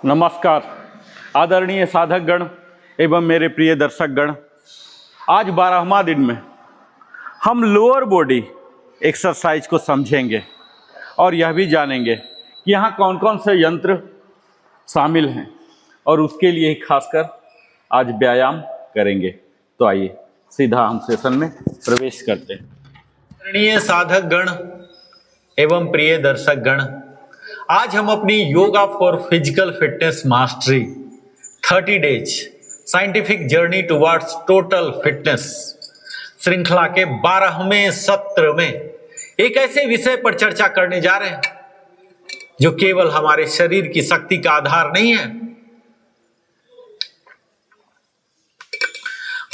नमस्कार आदरणीय साधक गण एवं मेरे प्रिय दर्शक गण। आज 12वां दिन में हम लोअर बॉडी एक्सरसाइज को समझेंगे और यह भी जानेंगे कि यहाँ कौन कौन से यंत्र शामिल हैं और उसके लिए खासकर आज व्यायाम करेंगे। तो आइए सीधा हम सेशन में प्रवेश करते हैं। आदरणीय साधक गण एवं प्रिय दर्शक गण, आज हम अपनी yoga for physical fitness mastery 30 days scientific journey towards total fitness श्रृंखला के 12वें सत्र में एक ऐसे विषय पर चर्चा करने जा रहे हैं जो केवल हमारे शरीर की शक्ति का आधार नहीं है,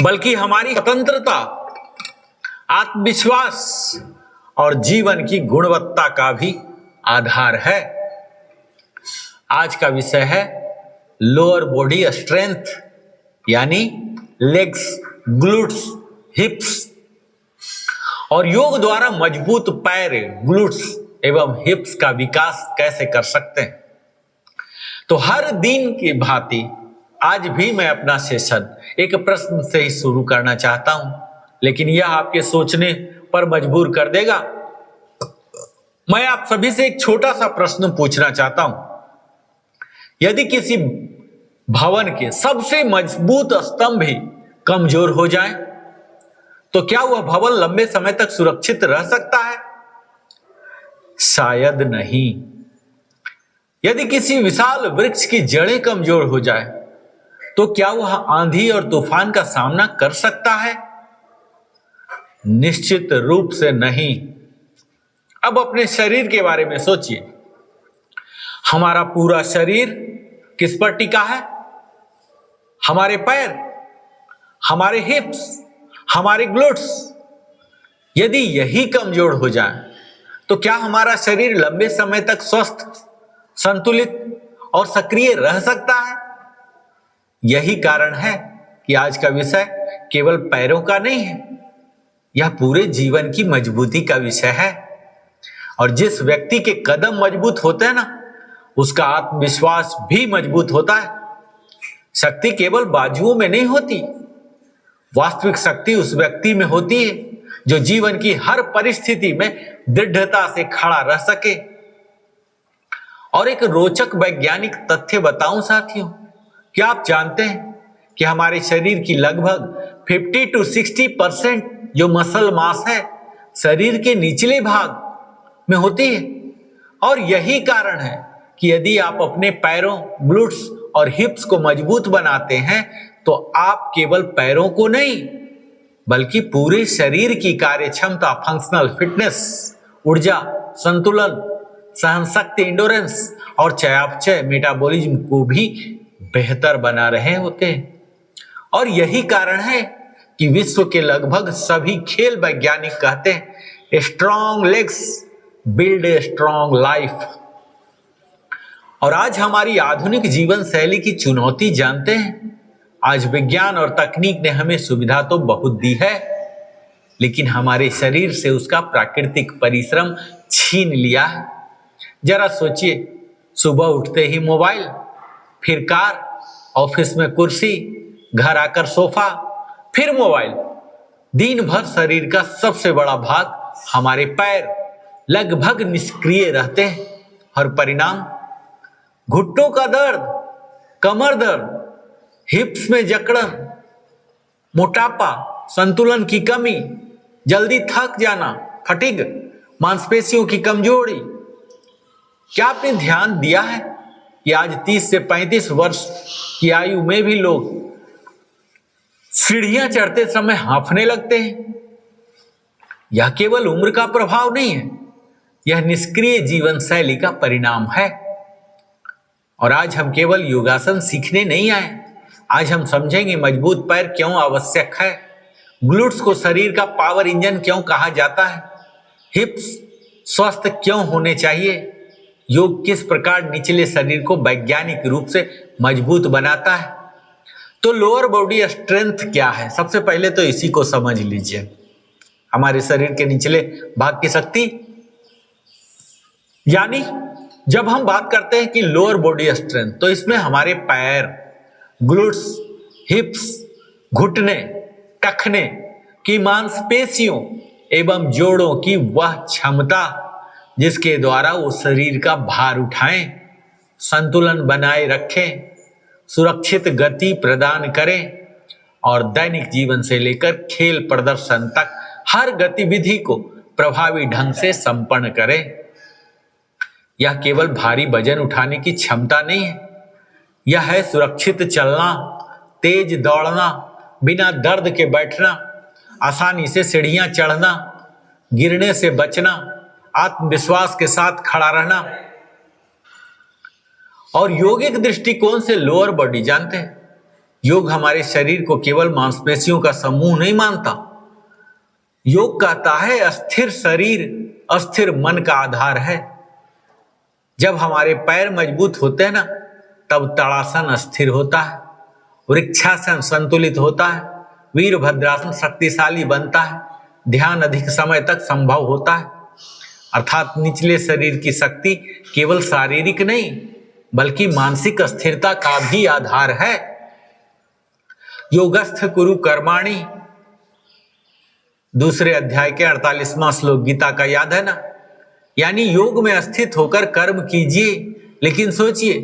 बल्कि हमारी स्वतंत्रता, आत्मविश्वास और जीवन की गुणवत्ता का भी आधार है। आज का विषय है लोअर बॉडी स्ट्रेंथ, यानी लेग्स, ग्लूट्स, हिप्स और योग द्वारा मजबूत पैर, ग्लूट्स एवं हिप्स का विकास कैसे कर सकते हैं। तो हर दिन की भांति आज भी मैं अपना सेशन एक प्रश्न से ही शुरू करना चाहता हूं, लेकिन यह आपके सोचने पर मजबूर कर देगा। मैं आप सभी से एक छोटा सा प्रश्न पूछना चाहता हूं। यदि किसी भवन के सबसे मजबूत स्तंभ ही कमजोर हो जाए तो क्या वह भवन लंबे समय तक सुरक्षित रह सकता है? शायद नहीं। यदि किसी विशाल वृक्ष की जड़ें कमजोर हो जाए तो क्या वह आंधी और तूफान का सामना कर सकता है? निश्चित रूप से नहीं। अब अपने शरीर के बारे में सोचिए। हमारा पूरा शरीर किस पर टिका है? हमारे पैर, हमारे हिप्स, हमारे ग्लूट्स। यदि यही कमजोर हो जाए तो क्या हमारा शरीर लंबे समय तक स्वस्थ, संतुलित और सक्रिय रह सकता है? यही कारण है कि आज का विषय केवल पैरों का नहीं है, यह पूरे जीवन की मजबूती का विषय है। और जिस व्यक्ति के कदम मजबूत होते हैं ना, उसका आत्मविश्वास भी मजबूत होता है। शक्ति केवल बाजुओं में नहीं होती, वास्तविक शक्ति उस व्यक्ति में होती है जो जीवन की हर परिस्थिति में दृढ़ता से खड़ा रह सके। और एक रोचक वैज्ञानिक तथ्य बताऊं साथियों, क्या आप जानते हैं कि हमारे शरीर की लगभग 50 to 60% जो मसल मास है शरीर के निचले भाग में होती है। और यही कारण है कि यदि आप अपने पैरों, ग्लूट्स और हिप्स को मजबूत बनाते हैं तो आप केवल पैरों को नहीं बल्कि पूरे शरीर की कार्य क्षमता, फंक्शनल फिटनेस, ऊर्जा, संतुलन, सहन शक्ति, इंडोरेंस और चयापचय, मेटाबॉलिज्म को भी बेहतर बना रहे होते हैं। और यही कारण है कि विश्व के लगभग सभी खेल वैज्ञानिक कहते हैं strong legs build a strong life. और आज हमारी आधुनिक जीवन शैली की चुनौती जानते हैं। आज विज्ञान और तकनीक ने हमें सुविधा तो बहुत दी है, लेकिन हमारे शरीर से उसका प्राकृतिक परिश्रम छीन लिया है। जरा सोचिए, सुबह उठते ही मोबाइल, फिर कार, ऑफिस में कुर्सी, घर आकर सोफा, फिर मोबाइल। दिन भर शरीर का सबसे बड़ा भाग हमारे पैर लगभग निष्क्रिय रहते हैं और परिणाम घुटनों का दर्द, कमर दर्द, हिप्स में जकड़न, मोटापा, संतुलन की कमी, जल्दी थक जाना, फटीग, मांसपेशियों की कमजोरी। क्या आपने ध्यान दिया है कि आज 30 से 35 वर्ष की आयु में भी लोग सीढ़ियां चढ़ते समय हांफने लगते हैं? यह केवल उम्र का प्रभाव नहीं है, यह निष्क्रिय जीवन शैली का परिणाम है। और आज हम केवल योगासन सीखने नहीं आए, आज हम समझेंगे मजबूत पैर क्यों आवश्यक है, ग्लूट्स को शरीर का पावर इंजन क्यों कहा जाता है, हिप्स स्वस्थ क्यों होने चाहिए, योग किस प्रकार निचले शरीर को वैज्ञानिक रूप से मजबूत बनाता है। तो लोअर बॉडी स्ट्रेंथ क्या है? सबसे पहले तो इसी को समझ लीजिए। हमारे शरीर के निचले भाग की शक्ति, यानी जब हम बात करते हैं कि लोअर बॉडी स्ट्रेंथ, तो इसमें हमारे पैर, ग्लूट्स, हिप्स, घुटने, टखने की मांसपेशियों एवं जोड़ों की वह क्षमता जिसके द्वारा वो शरीर का भार उठाएं, संतुलन बनाए रखें, सुरक्षित गति प्रदान करें और दैनिक जीवन से लेकर खेल प्रदर्शन तक हर गतिविधि को प्रभावी ढंग से संपन्न करें। यह केवल भारी वजन उठाने की क्षमता नहीं है, यह है सुरक्षित चलना, तेज दौड़ना, बिना दर्द के बैठना, आसानी से सीढ़ियां चढ़ना, गिरने से बचना, आत्मविश्वास के साथ खड़ा रहना। और योगिक दृष्टिकोण से लोअर बॉडी जानते हैं, योग हमारे शरीर को केवल मांसपेशियों का समूह नहीं मानता। योग कहता है अस्थिर शरीर अस्थिर मन का आधार है। जब हमारे पैर मजबूत होते हैं ना, तब ताड़ासन स्थिर होता है, वृक्षासन संतुलित होता है, वीरभद्रासन शक्तिशाली बनता है, ध्यान अधिक समय तक संभव होता है। अर्थात निचले शरीर की शक्ति केवल शारीरिक नहीं बल्कि मानसिक स्थिरता का भी आधार है। योगस्थ कुरु कर्माणि, दूसरे अध्याय के 48वां श्लोक गीता का याद है ना। यानी योग में स्थित होकर कर्म कीजिए। लेकिन सोचिए,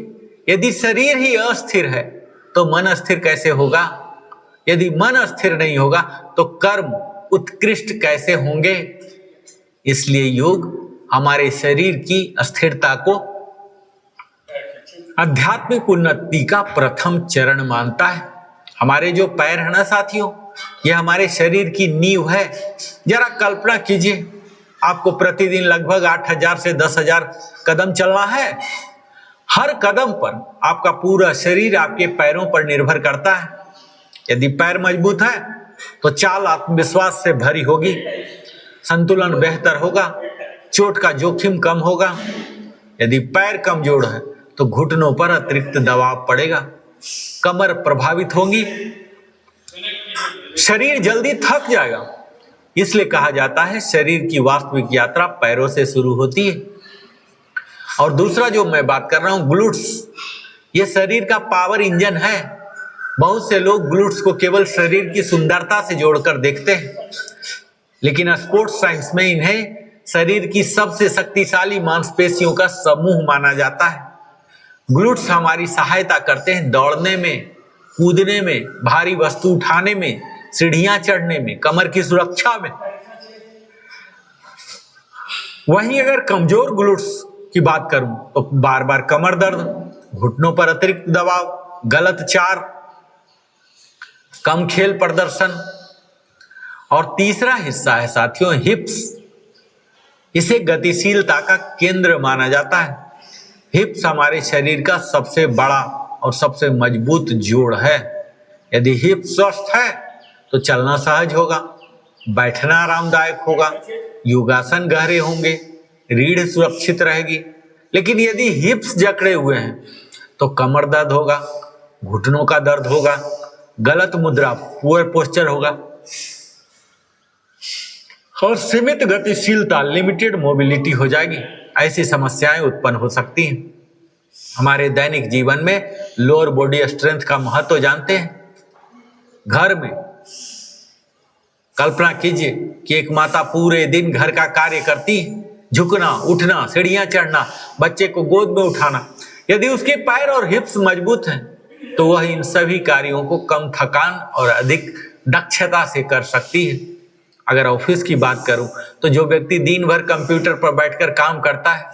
यदि शरीर ही अस्थिर है तो मन स्थिर कैसे होगा? यदि मन स्थिर नहीं होगा तो कर्म उत्कृष्ट कैसे होंगे? इसलिए योग हमारे शरीर की स्थिरता को आध्यात्मिक उन्नति का प्रथम चरण मानता है। हमारे जो पैर है ना साथियों, ये हमारे शरीर की नींव है। जरा कल्पना कीजिए, आपको प्रतिदिन लगभग 8,000 से 10,000 कदम चलना है। हर कदम पर आपका पूरा शरीर आपके पैरों पर निर्भर करता है। यदि पैर मजबूत है तो चाल आत्मविश्वास से भरी होगी, संतुलन बेहतर होगा, चोट का जोखिम कम होगा। यदि पैर कमजोर है तो घुटनों पर अतिरिक्त दबाव पड़ेगा, कमर प्रभावित होगी, शरीर जल्दी थक जाएगा। इसलिए कहा जाता है शरीर की वास्तविक यात्रा पैरों से शुरू होती है। और दूसरा जो मैं बात कर रहा हूं, ग्लूट्स, ये शरीर का पावर इंजन है। बहुत से लोग ग्लूट्स को केवल शरीर की सुंदरता से जोड़कर देखते हैं, लेकिन स्पोर्ट्स साइंस में इन्हें शरीर की सबसे शक्तिशाली मांसपेशियों का समूह माना जाता है। ग्लूट्स हमारी सहायता करते हैं दौड़ने में, कूदने में, भारी वस्तु उठाने में, सीढ़ियां चढ़ने में, कमर की सुरक्षा में। वहीं अगर कमजोर ग्लूट्स की बात करूं तो बार बार कमर दर्द, घुटनों पर अतिरिक्त दबाव, गलत चाल, कम खेल प्रदर्शन। और तीसरा हिस्सा है साथियों हिप्स। इसे गतिशीलता का केंद्र माना जाता है। हिप्स हमारे शरीर का सबसे बड़ा और सबसे मजबूत जोड़ है। यदि हिप्स स्वस्थ है तो चलना सहज होगा, बैठना आरामदायक होगा, योगासन गहरे होंगे, रीढ़ सुरक्षित रहेगी। लेकिन यदि हिप्स जकड़े हुए हैं तो कमर दर्द होगा, घुटनों का दर्द होगा, गलत मुद्रा, पुअर पोस्चर होगा और सीमित गतिशीलता, लिमिटेड मोबिलिटी हो जाएगी। ऐसी समस्याएं उत्पन्न हो सकती हैं। हमारे दैनिक जीवन में लोअर बॉडी स्ट्रेंथ का महत्व जानते हैं। घर में कल्पना कीजिए कि एक माता पूरे दिन घर का कार्य करती है, झुकना, उठना, सीढ़ियां चढ़ना, बच्चे को गोद में उठाना। यदि उसके पैर और हिप्स मजबूत हैं तो वह इन सभी कार्यों को कम थकान और अधिक दक्षता से कर सकती है। अगर ऑफिस की बात करूं तो जो व्यक्ति दिन भर कंप्यूटर पर बैठकर काम करता है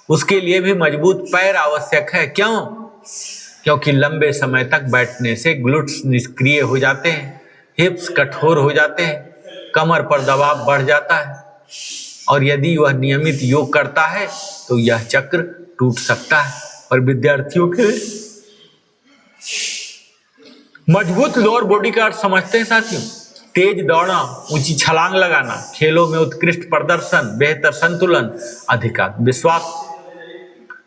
उसके लिए भी मजबूत पैर आवश्यक है। क्यों? क्योंकि लंबे समय तक बैठने से ग्लूट्स निष्क्रिय हो जाते हैं, हिप्स कठोर हो जाते हैं, कमर पर दबाव बढ़ जाता है और यदि वह नियमित योग करता है तो यह चक्र टूट सकता है। और विद्यार्थियों के मजबूत लोअर बॉडी का अर्थ समझते हैं साथियों? तेज दौड़ना, ऊंची छलांग लगाना, खेलों में उत्कृष्ट प्रदर्शन, बेहतर संतुलन, अधिक आत्मविश्वास।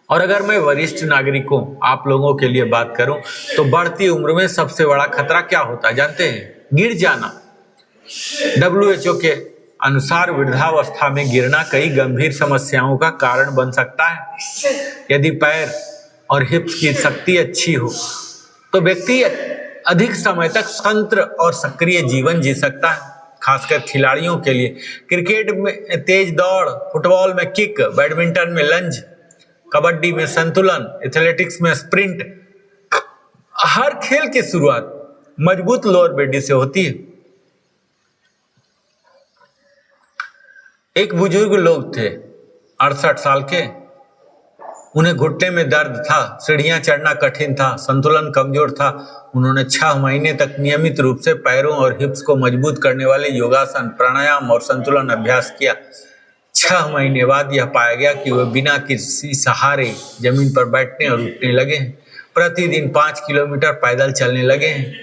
और अगर मैं वरिष्ठ नागरिकों, आप लोगों के लिए बात करूं तो बढ़ती उम्र में सबसे बड़ा खतरा क्या होता है जानते हैं? गिर जाना। WHO के अनुसार वृद्धावस्था में गिरना कई गंभीर समस्याओं का कारण बन सकता है। यदि पैर और हिप्स की शक्ति अच्छी हो तो व्यक्ति अधिक समय तक स्वतंत्र और सक्रिय जीवन जी सकता है। खासकर खिलाड़ियों के लिए क्रिकेट में तेज दौड़, फुटबॉल में किक, बैडमिंटन में लंज, कबड्डी में संतुलन, एथलेटिक्स में स्प्रिंट, हर खेल की शुरुआत मजबूत लोअर बॉडी से होती है। एक बुजुर्ग लोग थे 68 साल के, उन्हें घुटने में दर्द था, सीढ़ियां चढ़ना कठिन था, संतुलन कमजोर था। उन्होंने 6 महीने तक नियमित रूप से पैरों और हिप्स को मजबूत करने वाले योगासन, प्राणायाम और संतुलन अभ्यास किया। 6 महीने बाद यह पाया गया कि वे बिना किसी सहारे जमीन पर बैठने और उठने लगे हैं। प्रतिदिन 5 किलोमीटर पैदल चलने लगे हैं।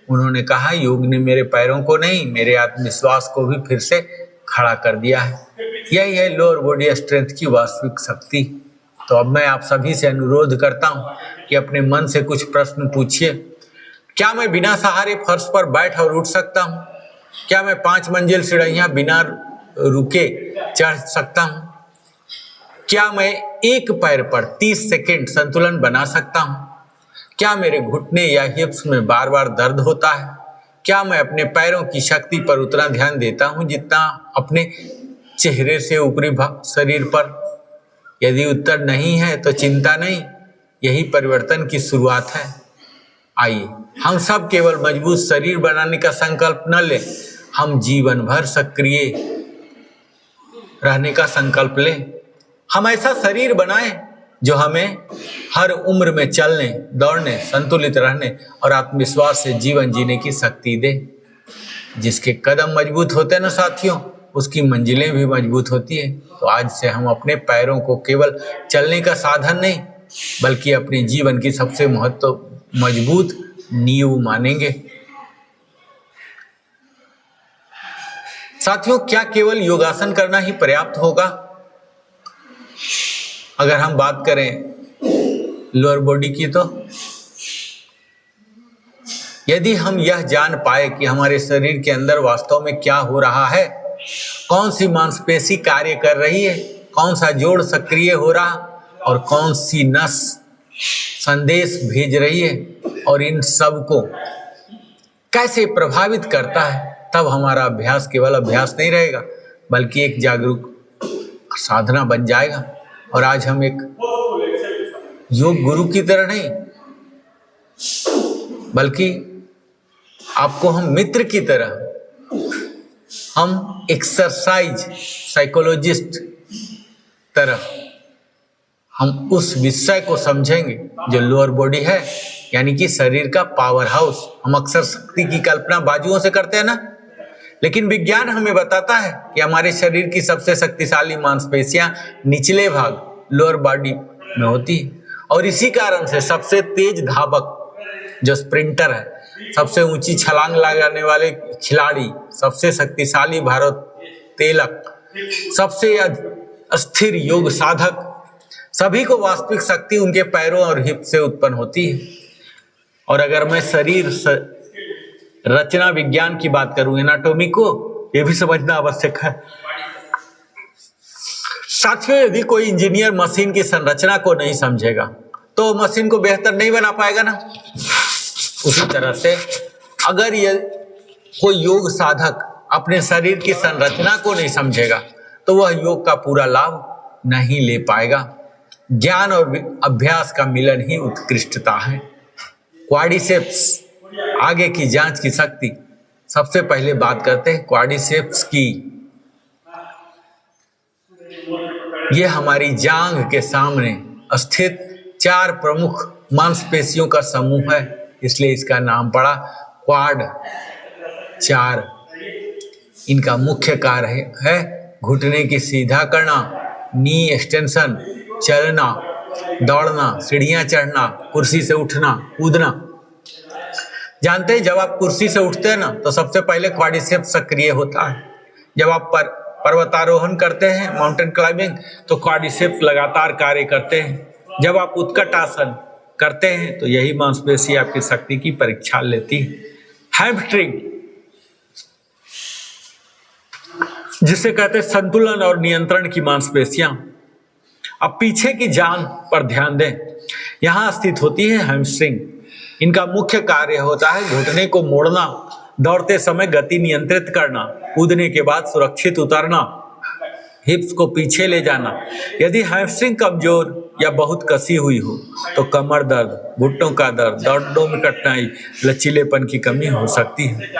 उन्होंने कहा, योग ने मेरे पैरों को नहीं, मेरे आत्मविश्वास को भी फिर से खड़ा कर दिया है। यही है लोअर बॉडी स्ट्रेंथ की वास्तविक शक्ति। तो अब मैं आप सभी से अनुरोध करता हूं कि अपने मन से कुछ प्रश्न पूछिए। क्या मैं बिना सहारे फर्श पर बैठ और उठ सकता हूं? क्या मैं 5 मंजिल सीढ़ियां बिना रुके चढ़ सकता हूं? क्या मैं एक पैर पर 30 सेकंड संतुलन बना सकता हूं? क्या मेरे घुटने या हिप्स में बार बार दर्द होता है? क्या मैं अपने पैरों की शक्ति पर उतना ध्यान देता हूं जितना अपने चेहरे से ऊपरी शरीर पर? यदि उत्तर नहीं है तो चिंता नहीं, यही परिवर्तन की शुरुआत है। आइए हम सब केवल मजबूत शरीर बनाने का संकल्प न लें, हम जीवन भर सक्रिय रहने का संकल्प लें। हम ऐसा शरीर बनाएं जो हमें हर उम्र में चलने, दौड़ने, संतुलित रहने और आत्मविश्वास से जीवन जीने की शक्ति दे। जिसके कदम मजबूत होते हैं ना साथियों, उसकी मंजिलें भी मजबूत होती है। तो आज से हम अपने पैरों को केवल चलने का साधन नहीं, बल्कि अपने जीवन की सबसे मजबूत नींव मानेंगे। साथियों, क्या केवल योगासन करना ही पर्याप्त होगा? अगर हम बात करें लोअर बॉडी की, तो यदि हम यह जान पाए कि हमारे शरीर के अंदर वास्तव में क्या हो रहा है, कौन सी मांसपेशी कार्य कर रही है, कौन सा जोड़ सक्रिय हो रहा और कौन सी नस संदेश भेज रही है और इन सब को कैसे प्रभावित करता है, तब हमारा अभ्यास केवल अभ्यास नहीं रहेगा बल्कि एक जागरूक साधना बन जाएगा। और आज हम एक योग गुरु की तरह नहीं, बल्कि आपको हम मित्र की तरह, हम एक्सरसाइज साइकोलॉजिस्ट तरह हम उस विषय को समझेंगे जो लोअर बॉडी है, यानी कि शरीर का पावर हाउस। हम अक्सर शक्ति की कल्पना बाजुओं से करते हैं ना, लेकिन विज्ञान हमें बताता है कि हमारे शरीर की सबसे शक्तिशाली मांसपेशियां निचले भाग लोअर बॉडी में होती है। और इसी कारण से सबसे तेज धावक जो स्प्रिंटर है, सबसे ऊंची छलांग लगाने वाले खिलाड़ी, सबसे शक्तिशाली भारोत्तोलक, सबसे अस्थिर योग साधक, सभी को वास्तविक शक्ति उनके पैरों और हिप से उत्पन्न होती है। और अगर मैं शरीर रचना विज्ञान की बात करूं, एनाटॉमी को, यह भी समझना आवश्यक है। साथियों, यदि कोई इंजीनियर मशीन की संरचना को नहीं समझेगा तो मशीन को बेहतर नहीं बना पाएगा ना। उसी तरह से अगर ये कोई योग साधक अपने शरीर की संरचना को नहीं समझेगा तो वह योग का पूरा लाभ नहीं ले पाएगा। ज्ञान और अभ्यास का मिलन ही उत्कृष्टता है। क्वाड्रिसेप्स, आगे की जांच की शक्ति। सबसे पहले बात करते हैं क्वाड्रिसेप्स की। यह हमारी जांघ के सामने स्थित 4 प्रमुख मांसपेशियों का समूह है, इसलिए इसका नाम पड़ा क्वाड 4। इनका मुख्य कार्य है घुटने की सीधा करना, नी एक्सटेंशन, चलना, दौड़ना, सीढ़ियां चढ़ना, कुर्सी से उठना, कूदना। जानते हैं, जब आप कुर्सी से उठते हैं ना तो सबसे पहले क्वाड्रिसेप्स सक्रिय होता है। जब आप पर्वतारोहण करते हैं, माउंटेन क्लाइंबिंग, तो क्वाड्रिसेप्स लगातार कार्य करते हैं। जब आप उत्कट आसन करते हैं तो यही मांसपेशी आपकी शक्ति की परीक्षा लेती है। हैमस्ट्रिंग, जिसे कहते हैं संतुलन और नियंत्रण की मांसपेशियां। अब पीछे की जांघ पर ध्यान दें, यहां स्थित होती है हैमस्ट्रिंग। इनका मुख्य कार्य होता है घुटने को मोड़ना, दौड़ते समय गति नियंत्रित करना, कूदने के बाद सुरक्षित उतरना, हिप्स को पीछे ले जाना। यदि हैमस्ट्रिंग कमजोर या बहुत कसी हुई हो तो कमर दर्द, घुटनों का दर्द, दौड़ने में कठिनाई, लचीलेपन की कमी हो सकती है।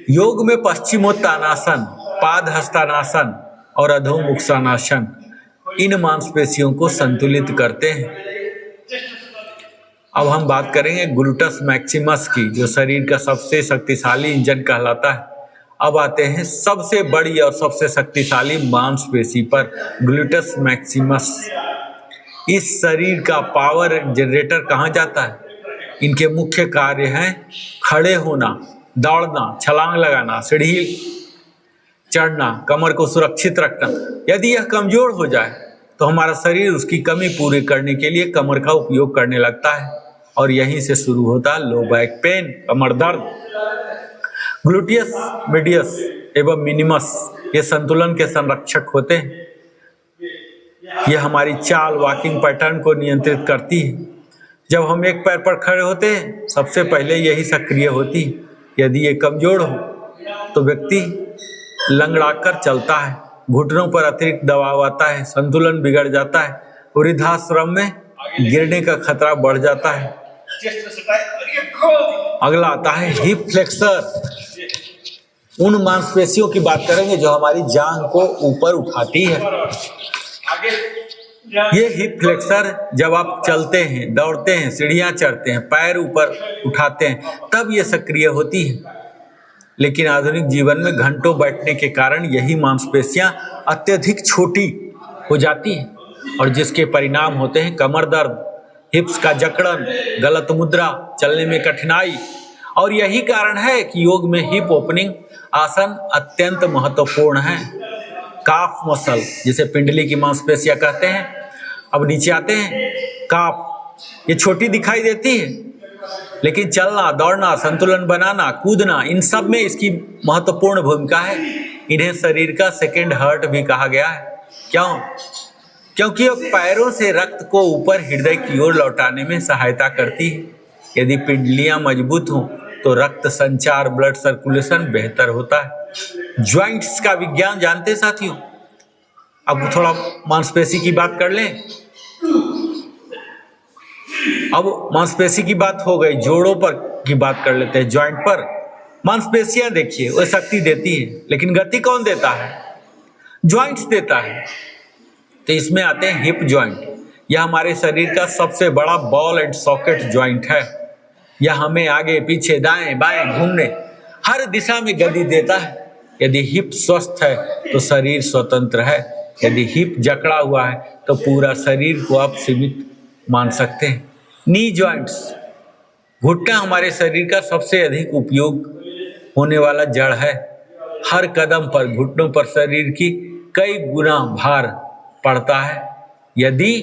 योग में पश्चिमोत्तानासन, पाद हस्तानासन और अधोमुखासनासन इन मांसपेशियों को संतुलित करते हैं। अब हम बात करेंगे ग्लूटस मैक्सिमस की, जो शरीर का सबसे शक्तिशाली इंजन कहलाता है। अब आते हैं सबसे बड़ी और सबसे शक्तिशाली मांसपेशी पर, ग्लूटस मैक्सिमस। इस शरीर का पावर जनरेटर कहाँ जाता है? इनके मुख्य कार्य हैं खड़े होना, दौड़ना, छलांग लगाना, सीढ़ी चढ़ना, कमर को सुरक्षित रखना। यदि यह कमजोर हो जाए तो हमारा शरीर उसकी कमी पूरी करने के लिए कमर का उपयोग करने लगता है, और यहीं से शुरू होता है लो बैक पेन, कमर दर्द। ग्लूटियस मीडियस एवं मिनिमस ये संतुलन के संरक्षक होते हैं। यह हमारी चाल, वॉकिंग पैटर्न को नियंत्रित करती है। जब हम एक पैर पर खड़े होते हैं सबसे पहले यही सक्रिय होती है। यदि ये कमजोर हो तो व्यक्ति लंगड़ाकर चलता है, घुटनों पर अतिरिक्त दबाव आता है, संतुलन बिगड़ जाता है, वृद्धाश्रम में गिरने का खतरा बढ़ जाता है। अगला आता है हिप फ्लेक्सर। उन मांसपेशियों की बात करेंगे जो हमारी जांघ को ऊपर उठाती है। ये हिप फ्लेक्सर जब आप चलते हैं, दौड़ते हैं, सीढ़ियां चढ़ते हैं, पैर ऊपर उठाते हैं, तब ये सक्रिय होती है। लेकिन आधुनिक जीवन में घंटों बैठने के कारण यही मांसपेशियां अत्यधिक छोटी हो जाती हैं, और जिसके परिणाम होते हैं कमर दर्द, हिप्स का जकड़न, गलत मुद्रा, चलने में कठिनाई। और यही कारण है कि योग में हिप ओपनिंग आसन अत्यंत महत्वपूर्ण है। काफ मसल, जिसे पिंडली की मांसपेशियां कहते हैं। अब नीचे आते हैं काफ। ये छोटी दिखाई देती है, लेकिन चलना, दौड़ना, संतुलन बनाना, कूदना, इन सब में इसकी महत्वपूर्ण भूमिका है। इन्हें शरीर का सेकंड हार्ट भी कहा गया है। क्यों? क्योंकि ये पैरों से रक्त को ऊपर हृदय की ओर लौटाने में सहायता करती है। यदि पिंडलियां मजबूत हों तो रक्त संचार, ब्लड सर्कुलेशन बेहतर होता है। ज्वाइंट्स का विज्ञान जानते हैं साथियों? अब थोड़ा मांसपेशी की बात कर लें। अब मांसपेशी की बात हो गई, जोड़ों पर की बात कर लेते हैं। जॉइंट पर मांसपेशियां देखिए, वो शक्ति देती है, लेकिन गति कौन देता है? ज्वाइंट्स देता है। तो इसमें आते हैं हिप जॉइंट। यह हमारे शरीर का सबसे बड़ा बॉल एंड सॉकेट जॉइंट है। यह हमें आगे, पीछे, दाएं बाएं घूमने हर दिशा में गति देता है। यदि हिप स्वस्थ है तो शरीर स्वतंत्र है। यदि हिप जकड़ा हुआ है तो पूरा शरीर को आप सीमित मान सकते हैं। नी जॉइंट्स, घुटना हमारे शरीर का सबसे अधिक उपयोग होने वाला जड़ है। हर कदम पर घुटनों पर शरीर की कई गुना भार पड़ता है। यदि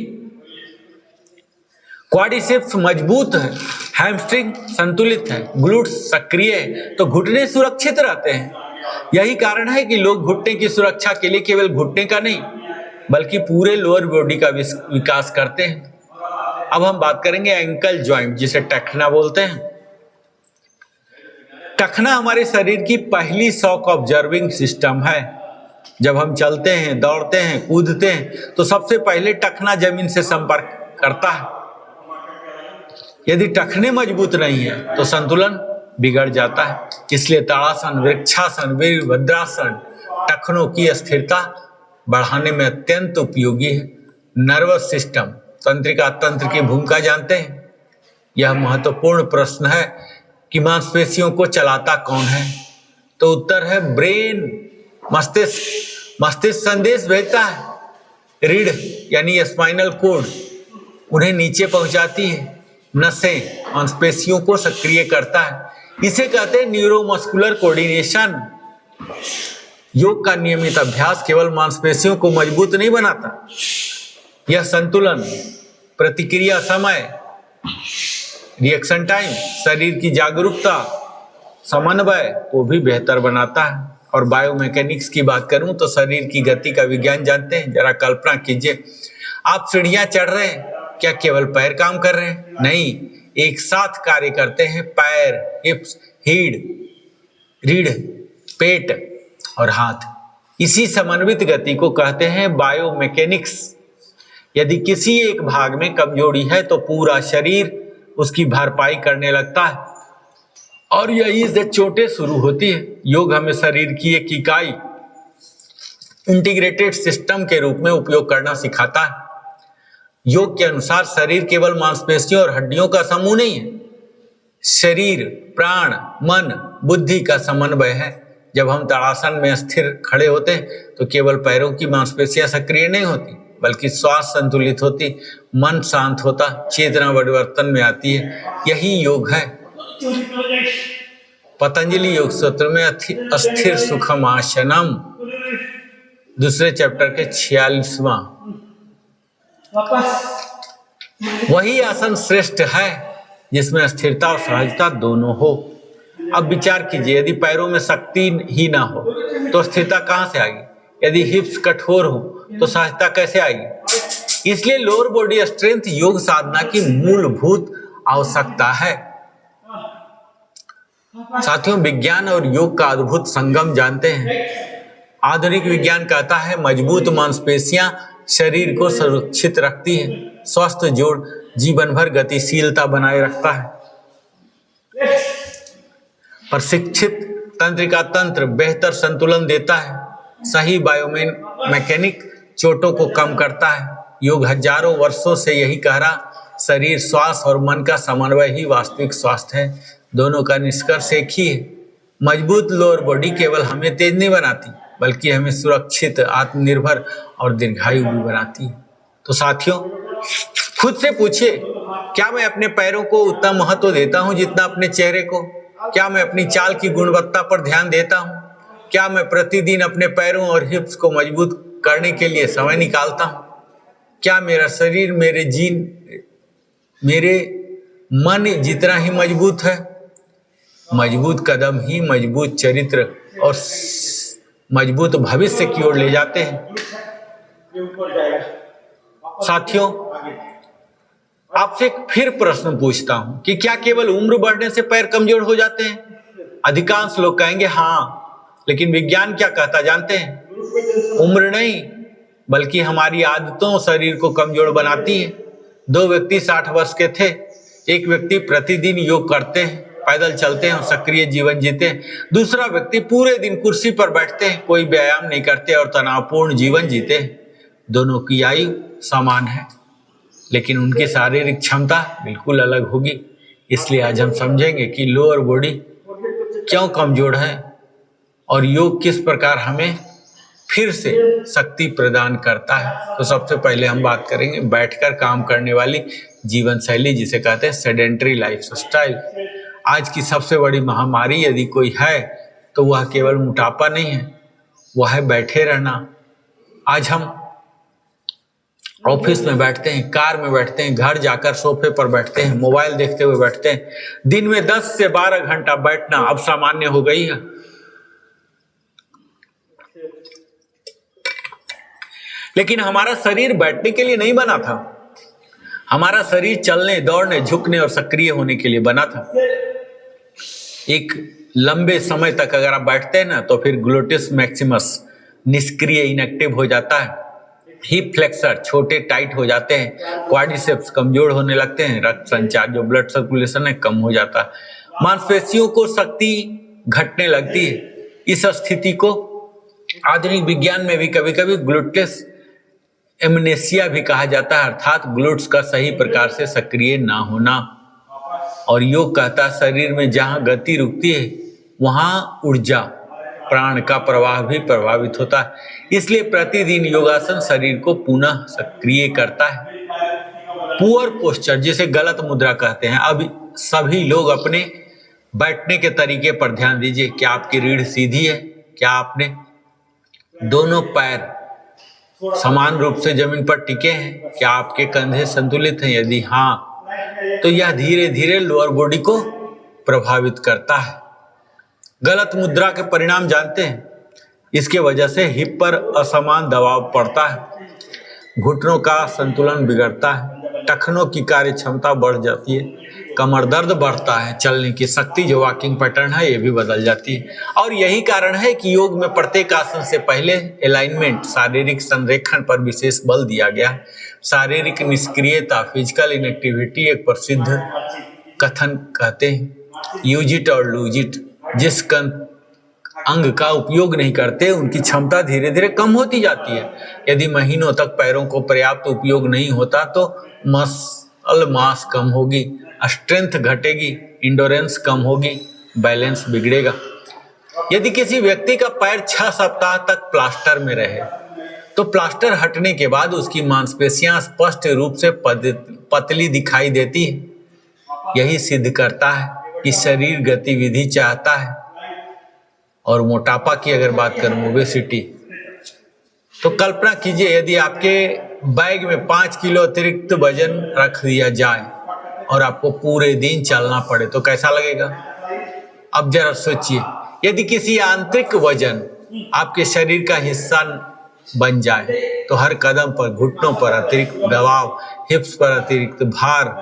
क्वाड्रिसेप्स मजबूत है, हैमस्ट्रिंग संतुलित है, ग्लूट्स सक्रिय है, तो घुटने सुरक्षित रहते हैं। यही कारण है कि लोग घुटने की सुरक्षा के लिए केवल घुटने का नहीं बल्कि पूरे लोअर बॉडी का विकास करते हैं। अब हम बात करेंगे एंकल जॉइंट, जिसे टखना बोलते हैं। टखना हमारे शरीर की पहली शॉक ऑब्जर्विंग सिस्टम है। जब हम चलते हैं, दौड़ते हैं, कूदते हैं तो सबसे पहले टखना जमीन से संपर्क करता है। यदि टखने मजबूत नहीं है तो संतुलन बिगड़ जाता है। इसलिए ताड़ासन, वृक्षासन, वीरभद्रासन टखनों की स्थिरता बढ़ाने में अत्यंत उपयोगी है। नर्वस सिस्टम, तंत्रिका तंत्र की भूमिका जानते हैं? यह महत्वपूर्ण प्रश्न है कि मांसपेशियों को चलाता कौन है? तो उत्तर है ब्रेन, मस्तिष्क। मस्तिष्क संदेश भेजता है, रीढ़ यानी स्पाइनल कोड उन्हें नीचे पहुंचाती है। नसें मांसपेशियों को सक्रिय करता है। इसे कहते हैं न्यूरोमस्कुलर कोऑर्डिनेशन। योग का नियमित अभ्यास केवल मांसपेशियों को मजबूत नहीं बनाता, यह संतुलन, प्रतिक्रिया समय, रिएक्शन टाइम, शरीर की जागरूकता, समन्वय को भी बेहतर बनाता है। और बायोमैकेनिक्स की बात करूं तो शरीर की गति का विज्ञान जानते हैं। जरा कल्पना कीजिए, आप सीढ़ियां चढ़ रहे हैं, क्या केवल पैर काम कर रहे हैं? नहीं, एक साथ कार्य करते हैं पैर, हिप्स, रीढ़, पेट और हाथ। इसी समन्वित गति को कहते हैं बायोमैकेनिक्स। यदि किसी एक भाग में कमजोरी है तो पूरा शरीर उसकी भरपाई करने लगता है, और यही से चोटें शुरू होती है। योग हमें शरीर की एक इकाई, इंटीग्रेटेड सिस्टम के रूप में उपयोग करना सिखाता है। योग के अनुसार शरीर केवल मांसपेशियों और हड्डियों का समूह नहीं है, शरीर, प्राण, मन, बुद्धि का समन्वय है। जब हम ताड़ासन में स्थिर खड़े होते हैं तो केवल पैरों की मांसपेशियां सक्रिय नहीं होती, बल्कि श्वास संतुलित होती, मन शांत होता, चेतना परिवर्तन में आती है। यही योग है। पतंजलि योग सूत्र में अस्थिर सुखम आसनम, दूसरे चैप्टर के 46वां, वही आसन श्रेष्ठ है जिसमें स्थिरता और सहजता दोनों हो। अब विचार कीजिए, यदि पैरों में शक्ति ही ना हो तो स्थिरता कहां से आएगी? यदि हिप्स कठोर हो तो सहजता कैसे आएगी? इसलिए लोअर बॉडी स्ट्रेंथ योग साधना की मूलभूत आवश्यकता है। साथियों, विज्ञान और योग का अद्भुत संगम जानते हैं। आधुनिक विज्ञान कहता है मजबूत मांसपेशियां शरीर को सुरक्षित रखती है, स्वस्थ जोड़ जीवन भर गतिशीलता बनाए रखता है, प्रशिक्षित तंत्रिका तंत्र बेहतर संतुलन देता है, सही बायोमैकेनिक चोटों को कम करता है। योग हजारों वर्षों से यही कह रहा, शरीर, श्वास और मन का समन्वय ही वास्तविक स्वास्थ्य है। दोनों का निष्कर्ष एक ही है, मजबूत लोअर बॉडी केवल हमें तेज नहीं बनाती, बल्कि हमें सुरक्षित, आत्मनिर्भर और दीर्घायु भी बनाती है। तो साथियों, खुद से पूछिए, क्या मैं अपने पैरों को उतना महत्व देता हूं जितना अपने चेहरे को? क्या मैं अपनी चाल की गुणवत्ता पर ध्यान देता हूं? क्या मैं प्रतिदिन अपने पैरों और हिप्स को मजबूत करने के लिए समय निकालता हूं? क्या मेरा शरीर, मेरे मन जितना ही मजबूत है? मजबूत कदम ही मजबूत चरित्र और मजबूत भविष्य की ओर ले जाते हैं। साथियों, आपसे फिर प्रश्न पूछता हूं कि क्या केवल उम्र बढ़ने से पैर कमजोर हो जाते हैं? अधिकांश लोग कहेंगे हाँ, लेकिन विज्ञान क्या कहता जानते हैं? उम्र नहीं, बल्कि हमारी आदतों शरीर को कमजोर बनाती है। 2 व्यक्ति 60 वर्ष के थे। एक व्यक्ति प्रतिदिन योग करते हैं, पैदल चलते हैं और सक्रिय जीवन जीते हैं। दूसरा व्यक्ति पूरे दिन कुर्सी पर बैठते हैं, कोई व्यायाम नहीं करते और तनावपूर्ण जीवन जीते हैं। दोनों की आयु समान है, लेकिन उनकी शारीरिक क्षमता बिल्कुल अलग होगी। इसलिए आज हम समझेंगे कि लोअर बॉडी क्यों कमजोर है और योग किस प्रकार हमें फिर से शक्ति प्रदान करता है। तो सबसे पहले हम बात करेंगे बैठकर काम करने वाली जीवन शैली, जिसे कहते हैं सेडेंटरी लाइफस्टाइल। आज की सबसे बड़ी महामारी यदि कोई है तो वह केवल मोटापा नहीं है, वह है बैठे रहना। आज हम ऑफिस में बैठते हैं, कार में बैठते हैं, घर जाकर सोफे पर बैठते हैं, मोबाइल देखते हुए बैठते हैं। दिन में 10 से 12 घंटा बैठना अब सामान्य हो गई है। लेकिन हमारा शरीर बैठने के लिए नहीं बना था। हमारा शरीर चलने, दौड़ने, झुकने और सक्रिय होने के लिए बना था। एक लंबे समय तक अगर आप बैठते हैं ना, तो फिर ग्लूटिस मैक्सिमस निष्क्रिय, इनएक्टिव हो जाता है। हिप फ्लेक्सर छोटे, टाइट हो जाते हैं। क्वाड्रिसेप्स कमजोर होने लगते हैं। रक्त संचार, जो ब्लड सर्कुलेशन है, कम हो जाता है। मांसपेशियों को शक्ति घटने लगती है। इस स्थिति को आधुनिक विज्ञान में भी कभी कभी ग्लूटिस एमनेसिया भी कहा जाता है, अर्थात ग्लूट्स का सही प्रकार से सक्रिय ना होना। और योग कहता है शरीर में जहां गति रुकती है वहां ऊर्जा, प्राण का प्रवाह भी प्रभावित होता है। इसलिए प्रतिदिन योगासन शरीर को पुनः सक्रिय करता है। पुअर पोस्चर, जिसे गलत मुद्रा कहते हैं, अब सभी लोग अपने बैठने के तरीके पर ध्यान दीजिए। क्या आपकी रीढ़ सीधी है? क्या आपने दोनों पैर समान रूप से जमीन पर टिके हैं? क्या आपके कंधे संतुलित हैं? यदि हाँ, तो यह धीरे धीरे लोअर बॉडी को प्रभावित करता है। गलत मुद्रा के परिणाम जानते हैं? इसके वजह से हिप पर असमान दबाव पड़ता है, घुटनों का संतुलन बिगड़ता है, टखनों की कार्य क्षमता बढ़ जाती है, कमर दर्द बढ़ता है, चलने की शक्ति जो वॉकिंग पैटर्न है ये भी बदल जाती है। और यही कारण है कि योग में प्रत्येक आसन से पहले अलाइनमेंट, शारीरिक संरेखण पर विशेष बल दिया गया। शारीरिक निष्क्रियता, फिजिकल इनएक्टिविटी एक प्रसिद्ध कथन कहते हैं, यूज इट और लूज इट। जिस अंग का उपयोग नहीं करते उनकी क्षमता धीरे धीरे कम होती जाती है। यदि महीनों तक पैरों को पर्याप्त उपयोग नहीं होता तो मसल मास कम होगी, स्ट्रेंथ घटेगी, इंडोरेंस कम होगी, बैलेंस बिगड़ेगा। यदि किसी व्यक्ति का पैर 6 सप्ताह तक प्लास्टर में रहे तो प्लास्टर हटने के बाद उसकी मांसपेशियां स्पष्ट रूप से पतली दिखाई देती है। यही सिद्ध करता है कि शरीर गतिविधि चाहता है। और मोटापा की अगर बात करूं, ओबेसिटी, तो कल्पना कीजिए यदि आपके बैग में 5 किलो अतिरिक्त वजन रख दिया जाए और आपको पूरे दिन चलना पड़े तो कैसा लगेगा। अब जरा सोचिए, यदि किसी आंतरिक वजन आपके शरीर का हिस्सा बन जाए तो हर कदम पर घुटनों पर अतिरिक्त दबाव, हिप्स पर अतिरिक्त भार,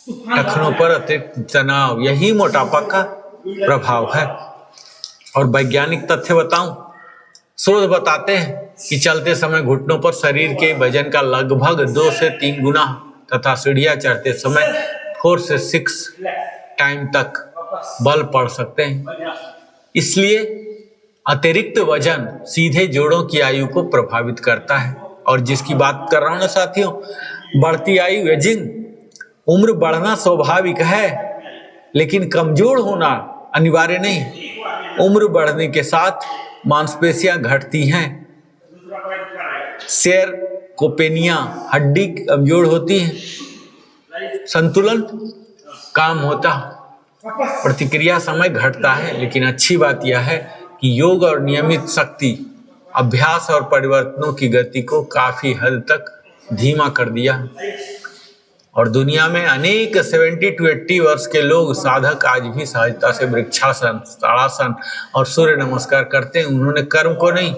टखनों पर अतिरिक्त तनाव, यही मोटापा का प्रभाव है। और वैज्ञानिक तथ्य बताऊं, शोध बताते हैं कि चलते समय घुटनों पर शरीर के वजन का लगभग 2 से 3 गुना तथा सीढ़ियां चढ़ते समय 4 से 6 टाइम तक बल पड़ सकते हैं। इसलिए अतिरिक्त वजन सीधे जोड़ों की आयु को प्रभावित करता है। और जिसकी बात कर रहा हूं ना साथियों, बढ़ती आयु, एजिंग, उम्र बढ़ना स्वाभाविक है लेकिन कमजोर होना अनिवार्य नहीं। उम्र बढ़ने के साथ मांसपेशियां घटती हैं, सेरकोपेनिया, हड्डी कमजोर होती है, संतुलन काम होता, प्रतिक्रिया समय घटता है। लेकिन अच्छी बात यह है कि योग और नियमित शक्ति अभ्यास और परिवर्तनों की गति को काफी हद तक धीमा कर दिया। और दुनिया में अनेक 70 to 80 वर्ष के लोग, साधक आज भी सहजता से वृक्षासन, ताड़ासन और सूर्य नमस्कार करते हैं। उन्होंने कर्म को नहीं,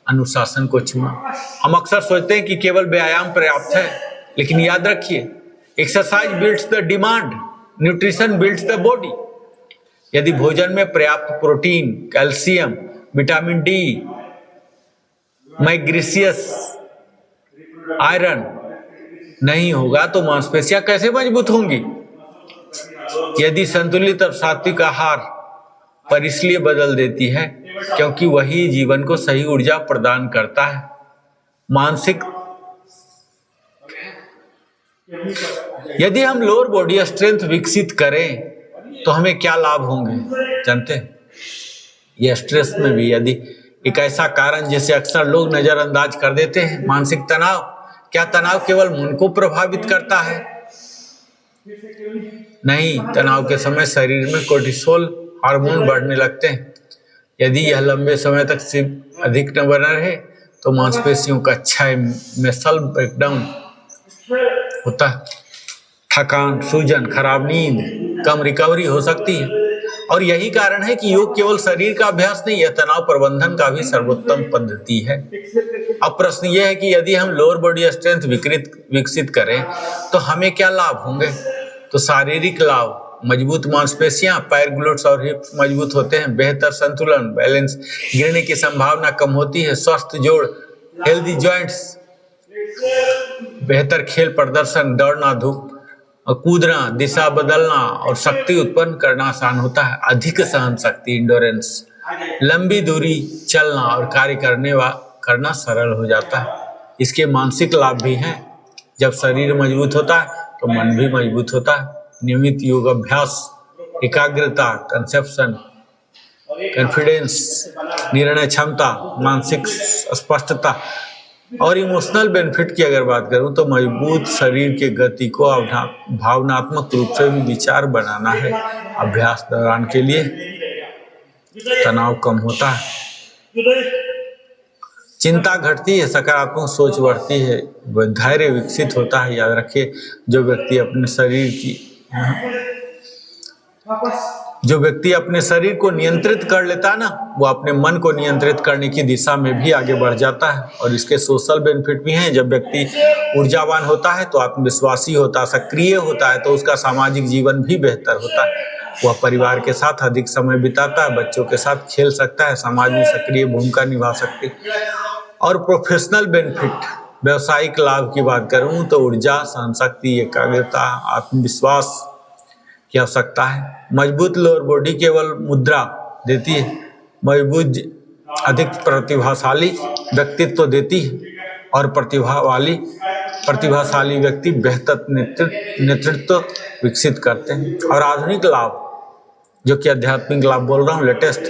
अनुशासन को चुना। हम अक्सर सोचते हैं कि केवल व्यायाम पर्याप्त है, लेकिन याद रखिए, exercise builds the demand, nutrition builds the body. यदि भोजन में पर्याप्त protein, calcium, vitamin D, magnesium, iron नहीं होगा तो मांसपेशियां कैसे मजबूत होंगी। यदि संतुलित और सात्विक आहार पर इसलिए बदल देती है क्योंकि वही जीवन को सही ऊर्जा प्रदान करता है। मानसिक, यदि हम लोअर बॉडी स्ट्रेंथ विकसित करें तो हमें क्या लाभ होंगे जानते हैं। यह स्ट्रेस में भी यदि एक ऐसा कारण जिसे अक्सर लोग नजरअंदाज कर देते हैं, मानसिक तनाव। क्या तनाव केवल मन को प्रभावित करता है? नहीं, तनाव के समय शरीर में कोर्टिसोल हार्मोन बढ़ने लगते हैं। यदि यह लंबे समय तक सिर्फ अधिक न बना रहे तो मांसपेशियों का क्षय, मसल ब्रेकडाउन होता है, थकान, सूजन, खराब नींद, कम रिकवरी हो सकती है। और यही कारण है कि योग केवल शरीर का अभ्यास नहीं, यह तनाव प्रबंधन का भी सर्वोत्तम पद्धति है। अब प्रश्न यह है कि यदि हम लोअर बॉडी स्ट्रेंथ विकसित करें तो हमें क्या लाभ होंगे। तो शारीरिक लाभ, मजबूत मांसपेशियां, पैर, ग्लूट्स और हिप्स मजबूत होते हैं, बेहतर संतुलन, बैलेंस, गिरने की संभावना कम होती है, स्वस्थ जोड़, हेल्दी जॉइंट्स, बेहतर खेल प्रदर्शन, दौड़ना, धूप कूदना, दिशा बदलना और शक्ति उत्पन्न करना आसान होता है, अधिक सहन शक्ति, इंडोरेंस, लंबी दूरी चलना और कार्य करना सरल हो जाता है। इसके मानसिक लाभ भी हैं। जब शरीर मजबूत होता है तो मन भी मजबूत होता है। नियमित योग अभ्यास एकाग्रता, कंसेप्शन, कॉन्फिडेंस, निर्णय क्षमता, मानसिक स्पष्टता और इमोशनल बेनिफिट की अगर बात करूं तो मजबूत शरीर के गति को भावनात्मक रूप से भी विचार बनाना है। अभ्यास दौरान के लिए तनाव कम होता है, चिंता घटती है, सकारात्मक सोच बढ़ती है, धैर्य विकसित होता है। याद रखिए, जो व्यक्ति अपने शरीर की जो व्यक्ति अपने शरीर को नियंत्रित कर लेता है ना, वो अपने मन को नियंत्रित करने की दिशा में भी आगे बढ़ जाता है। और इसके सोशल बेनिफिट भी हैं। जब व्यक्ति ऊर्जावान होता है तो आत्मविश्वासी होता है, सक्रिय होता है, तो उसका सामाजिक जीवन भी बेहतर होता है। वह परिवार के साथ अधिक समय बिताता है, बच्चों के साथ खेल सकता है, समाज में सक्रिय भूमिका निभा सकती है। और प्रोफेशनल बेनिफिट, व्यवसायिक लाभ की बात करूं तो ऊर्जा, सहनशक्ति, एकाग्रता, आत्मविश्वास की आवश्यकता है। मजबूत लोअर बॉडी केवल मुद्रा देती है, मजबूत अधिक प्रतिभाशाली व्यक्तित्व देती है। और प्रतिभाशाली व्यक्ति बेहतर नेतृत्व विकसित करते हैं। और आधुनिक लाभ, जो कि आध्यात्मिक लाभ बोल रहा हूँ, लेटेस्ट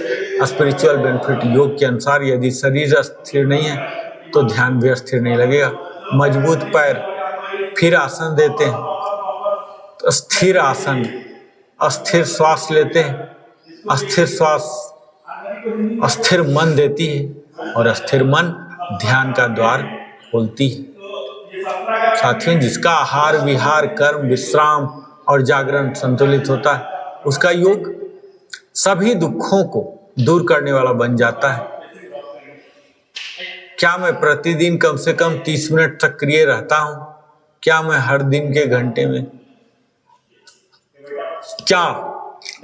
स्पिरिचुअल बेनिफिट, योग के अनुसार यदि शरीर स्थिर नहीं है तो ध्यान भी स्थिर नहीं लगेगा। मजबूत पैर, फिर आसन देते हैं, स्थिर आसन, अस्थिर श्वास लेते हैं, अस्थिर श्वास अस्थिर मन देती है। और अस्थिर मन ध्यान का द्वार खोलती है। साथियों, जिसका आहार, विहार, कर्म, विश्राम और जागरण संतुलित होता है, उसका योग सभी दुखों को दूर करने वाला बन जाता है। क्या मैं प्रतिदिन कम से कम 30 मिनट सक्रिय रहता हूं? क्या मैं हर दिन के घंटे में, क्या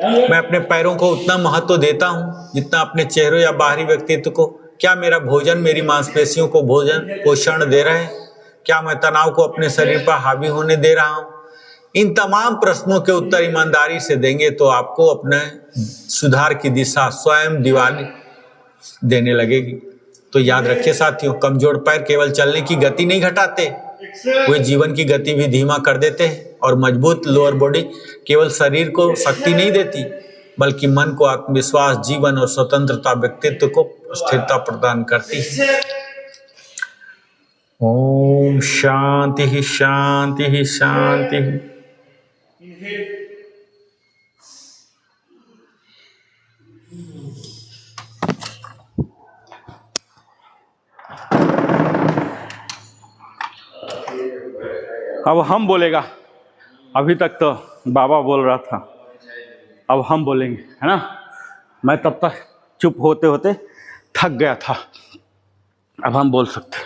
मैं अपने पैरों को उतना महत्व देता हूं जितना अपने चेहरे या बाहरी व्यक्तित्व को? क्या मेरा भोजन मेरी मांसपेशियों को भोजन पोषण दे रहे हैं? क्या मैं तनाव को अपने शरीर पर हावी होने दे रहा हूं? इन तमाम प्रश्नों के उत्तर ईमानदारी से देंगे तो आपको अपने सुधार की दिशा स्वयं दिवाली देने लगेगी। तो याद रखिए साथियों, कमजोर पैर केवल चलने की गति नहीं घटाते, वे जीवन की गति भी धीमा कर देते हैं। और मजबूत लोअर बॉडी केवल शरीर को शक्ति नहीं देती, बल्कि मन को आत्मविश्वास, जीवन और स्वतंत्रता, व्यक्तित्व को स्थिरता प्रदान करती है। ओम शांति शांति शांति। अब हम बोलेगा, अभी तक तो बाबा बोल रहा था, अब हम बोलेंगे, है ना। मैं तब तक चुप होते होते थक गया था, अब हम बोल सकते।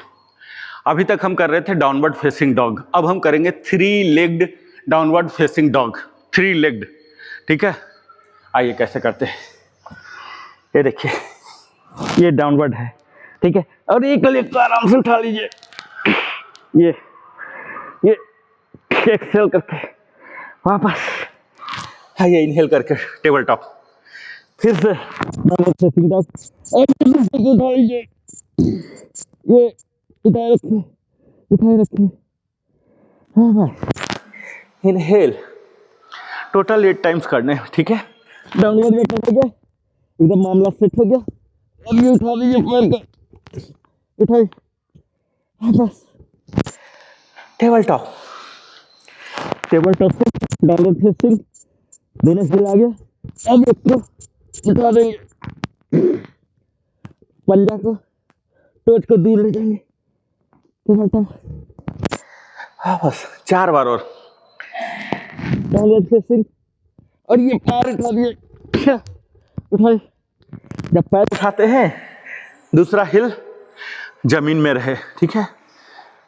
अभी तक हम कर रहे थे डाउनवर्ड फेसिंग डॉग, अब हम करेंगे 3 legged downward facing dog, 3 legged, ठीक है। आइए कैसे करते हैं, ये देखिए, ये डाउनवर्ड है, ठीक है। और एक लेग को आराम से उठा लीजिए, ये एक्सहेल करके वापस, आइए इनहेल करके टेबल टॉप, फिर से डाउनवर्ड फेसिंग डॉग, और उठा लीजिए, ये उठाए रखिए, इनहेल। टोटल 8 टाइम्स करने हैं, ठीक है। डाउनवर्ड में कर गया, एकदम मामला सेट हो गया। अब ये उठा लीजिए पैर का, उठाइए, बस टेबल टॉप से डाउनवर्ड फेसिंग दोनों हिल आ गया। अब इसको उठा देंगे, पंजा को, टोच को दूर ले जाएंगे, टेबल टॉप, बस 4 बार और डाउनवर्ड फेसिंग। और ये पैर उठा दिए, उठाइए। जब पैर उठाते हैं दूसरा हिल जमीन में रहे, ठीक है।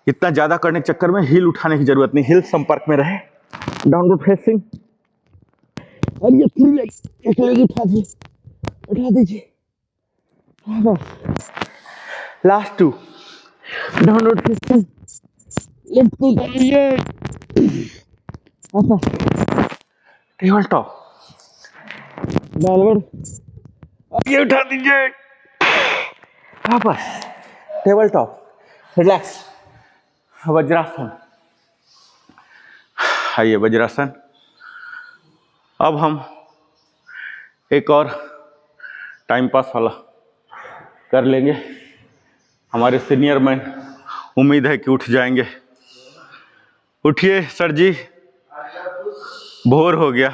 इतना ज़्यादा करने के चक्कर में हिल उठाने की जरूरत नहीं, हिल संपर्क में रहे, डाउनवर्ड फेसिंग। और ये फिर एक लेग उठा दीजिए, लास्ट 2 डाउनवर्ड फेसिंग, लेफ्ट को उठाइए, टेबल टॉप, डाउनवर्ड, अब ये उठा दीजिए, वापस टेबल टॉप, रिलैक्स, वज्रासन। आइए वज्रासन। अब हम एक और टाइम पास वाला कर लेंगे। हमारे सीनियर मैन उम्मीद है कि उठ जाएंगे। उठिए सर जी, भोर हो गया।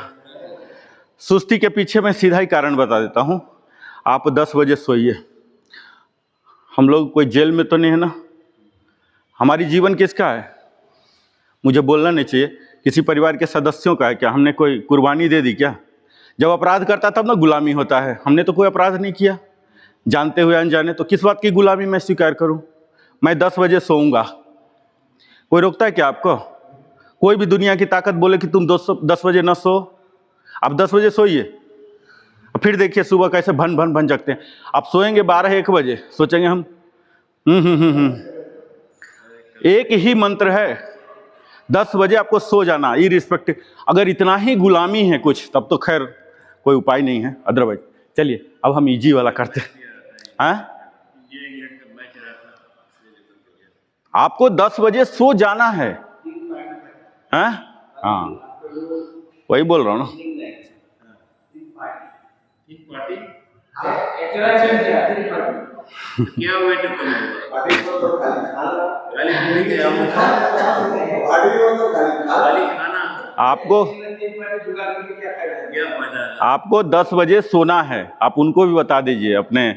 सुस्ती के पीछे मैं सीधा ही कारण बता देता हूँ। आप 10 बजे सोइए। हम लोग कोई जेल में तो नहीं है ना। हमारी जीवन किसका है? मुझे बोलना नहीं चाहिए, किसी परिवार के सदस्यों का है क्या? हमने कोई कुर्बानी दे दी क्या? जब अपराध करता तब ना गुलामी होता है। हमने तो कोई अपराध नहीं किया, जानते हुए अनजाने, तो किस बात की गुलामी मैं स्वीकार करूं? मैं 10 बजे सोऊंगा, कोई रोकता है क्या आपको? कोई भी दुनिया की ताकत बोले कि तुम 10 बजे ना सो, आप 10 बजे सोइए, फिर देखिए सुबह कैसे भन भन भन जगते हैं। आप सोएंगे 12-1 बजे, सोचेंगे हम एक ही मंत्र है, 10 बजे आपको सो जाना इररिस्पेक्टिव। अगर इतना ही गुलामी है कुछ, तब तो खैर कोई उपाय नहीं है, अदरवाइज। चलिए अब हम इजी वाला करते हैं। हाँ, आपको 10 बजे सो जाना है। हाँ हाँ, वही बोल रहा हूँ ना। क्या वेट आपको 10 बजे सोना है। आप उनको भी बता दीजिए, अपने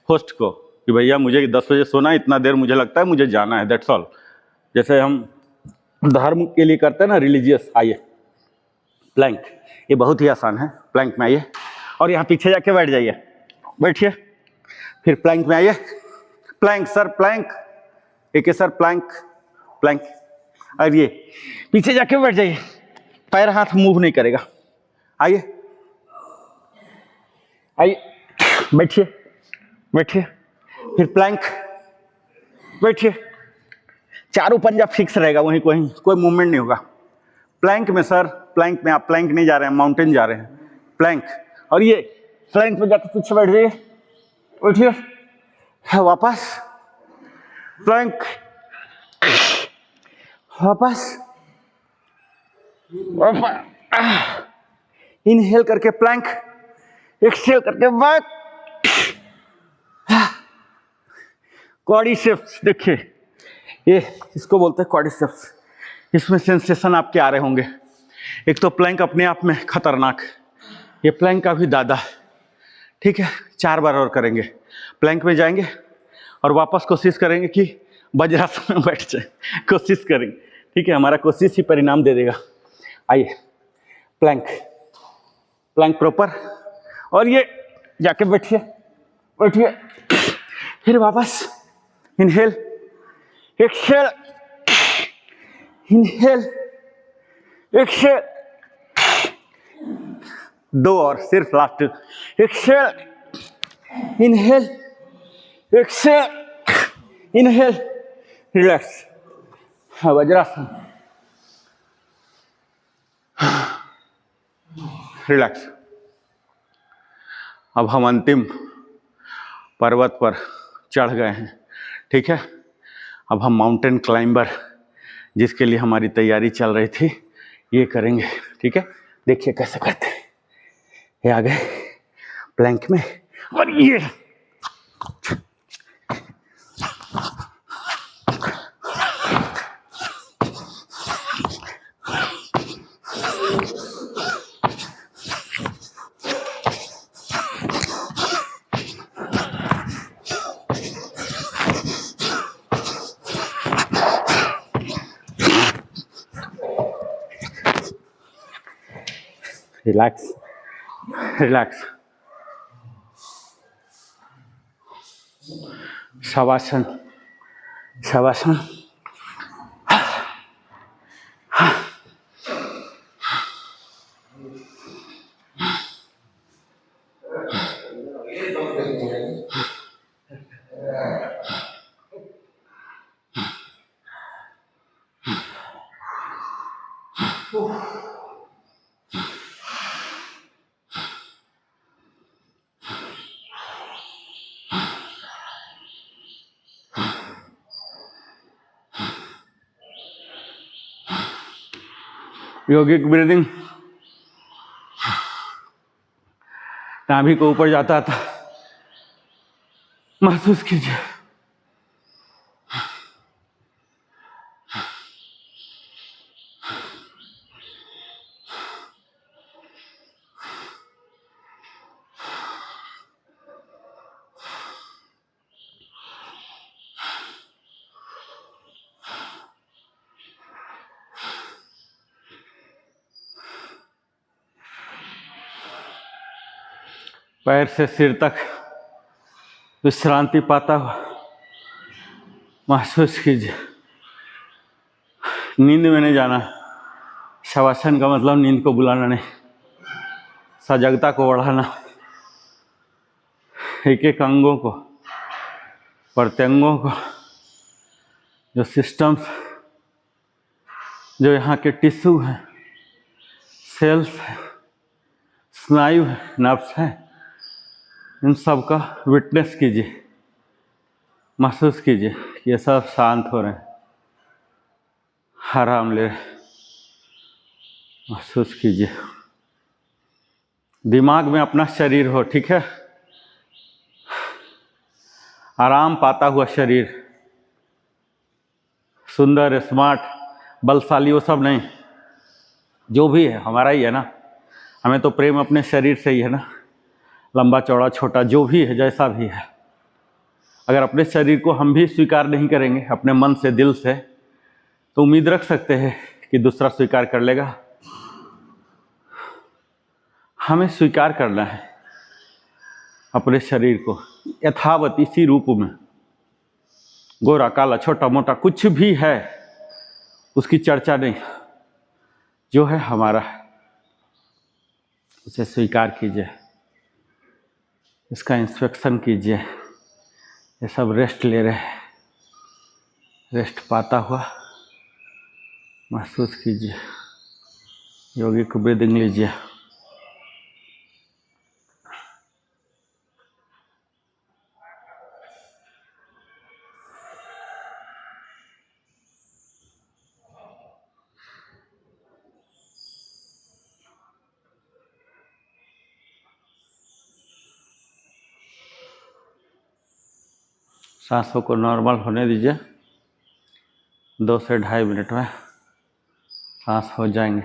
होस्ट को, कि भैया मुझे 10 बजे सोना है, इतना देर मुझे लगता है मुझे जाना है, दैट्स ऑल। जैसे हम धर्म के लिए करते हैं ना, रिलीजियस। आइए प्लैंक, ये बहुत ही आसान है। प्लैंक में आइए और यहाँ पीछे जाके बैठ जाइए, बैठिए। फिर प्लैंक में आइए, प्लैंक सर, प्लैंक, एक सर, प्लैंक प्लैंक। और ये पीछे जाके बैठ जाइए, पैर हाथ मूव नहीं करेगा। आइए आइए, बैठिए बैठिए, फिर प्लैंक, बैठिए। चारों पंजा फिक्स रहेगा, वहीं कोई मूवमेंट नहीं होगा। प्लैंक में सर, प्लैंक में आप प्लैंक नहीं जा रहे हैं, माउंटेन जा रहे हैं। प्लैंक, और ये प्लैंक में जाकर पीछे बैठ जाइए, उठिए, वापस प्लैंक, वापस, इनहेल करके प्लैंक, एक्सहेल करके बैक, क्वाड्रिसेप्स। देखिए ये इसको बोलते हैं क्वाड्रिसेप्स। इसमें सेंसेशन आपके आ रहे होंगे। एक तो प्लैंक अपने आप में खतरनाक, ये प्लैंक का भी दादा है। ठीक है, 4 बार और करेंगे। प्लैंक में जाएंगे और वापस कोशिश करेंगे कि वज्रासन में बैठ जाए, कोशिश करेंगे। ठीक है, हमारा कोशिश ही परिणाम दे देगा। आइए प्लैंक, प्लैंक प्रॉपर, और ये जाके बैठिए, बैठिए, फिर वापस इनहेल, एक्सहेल, इनहेल, एक्सहेल, 2 और, सिर्फ last. Exhale, inhale, exhale, inhale, relax. Vajrasana, relax. अब हम अंतिम पर्वत पर चढ़ गए हैं। ठीक है, अब हम माउंटेन क्लाइंबर, जिसके लिए हमारी तैयारी चल रही थी, ये करेंगे। ठीक है, देखिए कैसे करते हैं। ये आ गए प्लैंक में, और ये रिलैक्स, रिलैक्स। शवासन, शवासन। योगिक ब्रीदिंग, नाभि को ऊपर जाता था, महसूस कीजिए। पैर से सिर तक विश्रांति पाता हुआ महसूस कीजिए। नींद में नहीं जाना। शवासन का मतलब नींद को बुलाना नहीं, सजगता को बढ़ाना। एक एक अंगों को, प्रत्यंगों को, जो सिस्टम्स, जो यहाँ के टिश्यू हैं, सेल्स हैं, स्नायु है, नर्व्स हैं, इन सब का विटनेस कीजिए, महसूस कीजिए कि ये सब शांत हो रहे हैं, आराम ले रहे हैं। महसूस कीजिए। दिमाग में अपना शरीर हो, ठीक है, आराम पाता हुआ शरीर, सुंदर, स्मार्ट, बलशाली, वो सब नहीं, जो भी है हमारा ही है ना। हमें तो प्रेम अपने शरीर से ही है ना, लंबा चौड़ा छोटा जो भी है, जैसा भी है। अगर अपने शरीर को हम भी स्वीकार नहीं करेंगे अपने मन से, दिल से, तो उम्मीद रख सकते हैं कि दूसरा स्वीकार कर लेगा। हमें स्वीकार करना है अपने शरीर को यथावत, इसी रूप में, गोरा काला छोटा मोटा कुछ भी है, उसकी चर्चा नहीं, जो है हमारा उसे स्वीकार कीजिए, इसका इंस्पेक्शन कीजिए। ये सब रेस्ट ले रहे हैं, रेस्ट पाता हुआ महसूस कीजिए। यौगिक ब्रीदिंग लीजिए। सांसों को नॉर्मल होने दीजिए। 2 से 2.5 मिनट में सांस हो जाएंगे।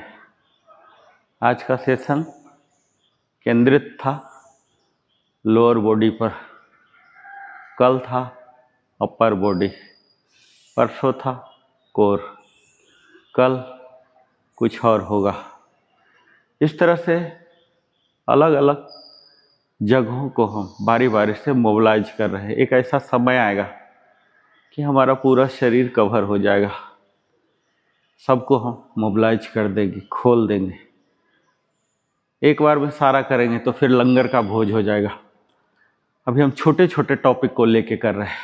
आज का सेशन केंद्रित था लोअर बॉडी पर, कल था अपर बॉडी, परसों था कोर, कल कुछ और होगा। इस तरह से अलग अलग जगहों को हम बारी बारी से मोबिलाइज कर रहे हैं। एक ऐसा समय आएगा कि हमारा पूरा शरीर कवर हो जाएगा, सबको हम मोबिलाइज कर देंगे, खोल देंगे। एक बार में सारा करेंगे तो फिर लंगर का भोज हो जाएगा। अभी हम छोटे छोटे टॉपिक को लेके कर रहे हैं।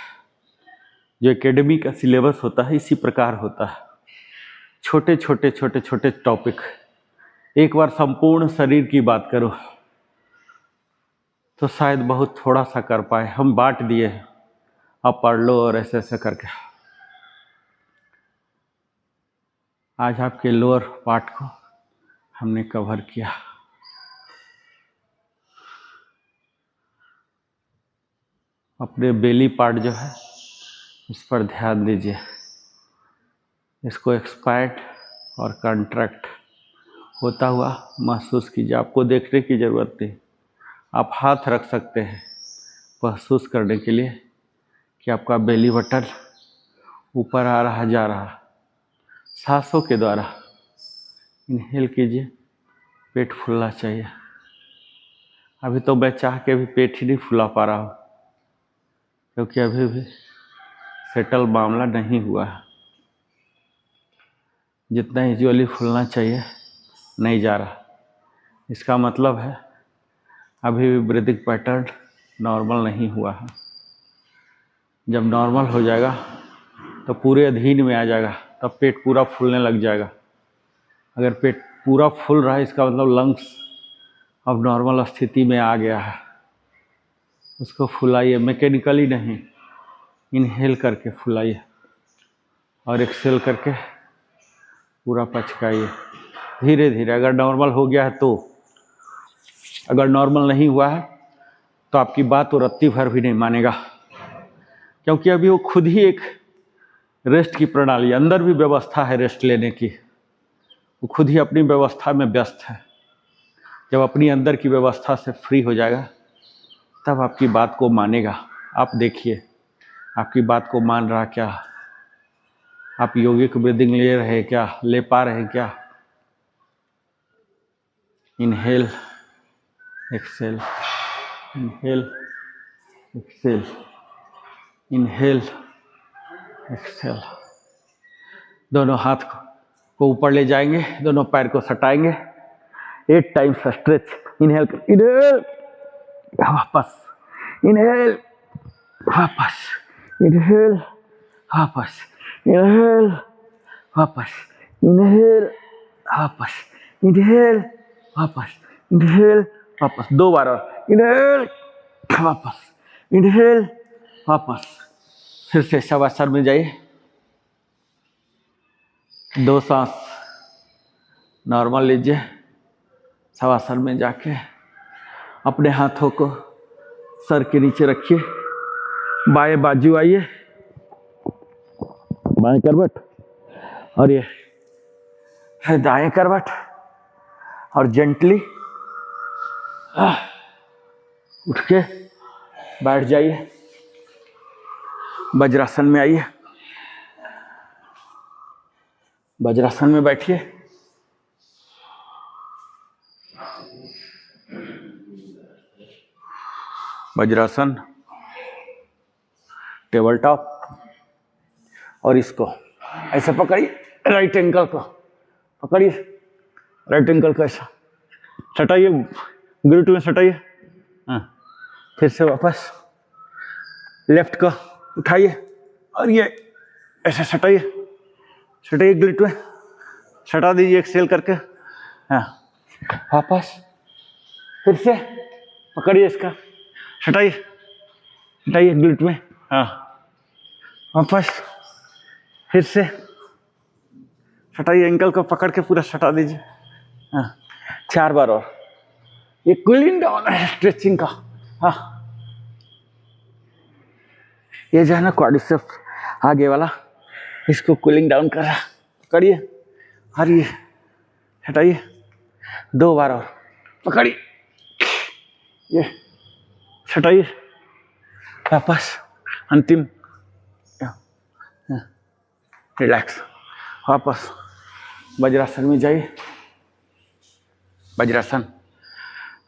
जो एकेडमी का सिलेबस होता है इसी प्रकार होता है, छोटे छोटे छोटे छोटे टॉपिक। एक बार संपूर्ण शरीर की बात करो तो शायद बहुत थोड़ा सा कर पाए। हम बांट दिए हैं, अब पढ़ लो और ऐसे ऐसे करके। आज आपके लोअर पार्ट को हमने कवर किया। अपने बेली पार्ट जो है इस पर ध्यान दीजिए। इसको एक्सपैंड और कंट्रैक्ट होता हुआ महसूस कीजिए। आपको देखने की ज़रूरत नहीं, आप हाथ रख सकते हैं महसूस करने के लिए कि आपका बेली बटन ऊपर आ रहा, जा रहा। सांसों के द्वारा इनहेल कीजिए, पेट फूलना चाहिए। अभी तो मैं चाह के भी पेट ही नहीं फुला पा रहा हूँ, क्योंकि अभी भी सेटल मामला नहीं हुआ है। जितना यूजुअली फूलना चाहिए नहीं जा रहा। इसका मतलब है अभी भी ब्रीदिंग पैटर्न नॉर्मल नहीं हुआ है। जब नॉर्मल हो जाएगा तो पूरे अधीन में आ जाएगा, तब पेट पूरा फूलने लग जाएगा। अगर पेट पूरा फूल रहा है इसका मतलब लंग्स अब नॉर्मल स्थिति में आ गया है। उसको फुलाइए, मैकेनिकली नहीं, इनहेल करके फुलाइए और एक्सेल करके पूरा पचकाइए धीरे धीरे। अगर नॉर्मल हो गया है तो, अगर नॉर्मल नहीं हुआ है तो आपकी बात वो रत्ती भर भी नहीं मानेगा, क्योंकि अभी वो खुद ही एक रेस्ट की प्रणाली, अंदर भी व्यवस्था है रेस्ट लेने की, वो खुद ही अपनी व्यवस्था में व्यस्त है। जब अपनी अंदर की व्यवस्था से फ्री हो जाएगा तब आपकी बात को मानेगा। आप देखिए आपकी बात को मान रहा क्या? आप यौगिक ब्रीदिंग ले रहे हैं क्या? ले पा रहे हैं क्या? Inhale, exhale, inhale exhale, inhale exhale. दोनों हाथ को ऊपर ले जाएंगे, दोनों पैर को सटाएंगे, 8 टाइम्स स्ट्रेच। इनहेल, इनहेल, वापस, इनहेल, वापस, इनहेल, वापस, इनहेल, वापस, इनहेल, वापस, इनहेल, वापस, इनहेल, वापस। 2 बार और, इनहेल, वापस, इनहेल, वापस। फिर से शवासन में जाइए। 2 सांस नॉर्मल लीजिए। शवासन में जाके अपने हाथों को सर के नीचे रखिए, बाएं बाजू आइए, बाएं करवट, और ये है दाएं करवट, और जेंटली उठ के बैठ जाइए। वज्रासन में आइए, वज्रासन में बैठिए। वज्रासन, टेबल टॉप, और इसको ऐसे पकड़िए, राइट एंकल को पकड़िए, राइट एंकल को ऐसा सटाइए, ग्लूट में सटाइए। हाँ, फिर से वापस लेफ्ट को उठाइए और ये ऐसे सटाइए, सटाइए ग्लूट में, सटा दीजिए एक्सेल करके। हाँ, वापस फिर से पकड़िए इसका, सटाइए, सटाइए ग्लूट में। हाँ, वापस फिर से सटाइए, एंकल को पकड़ के पूरा सटा दीजिए। हाँ, 4 बार और। ये कूलिंग डाउन है स्ट्रेचिंग का। हाँ, ये जो है ना क्वाड्रिसेप्स आगे वाला, इसको कूलिंग डाउन कर रहा। पकड़िए और ये हटाइए, 2 बार और। पकड़िए, ये हटाइए, वापस अंतिम, रिलैक्स, वापस वज्रासन में जाइए। वज्रासन,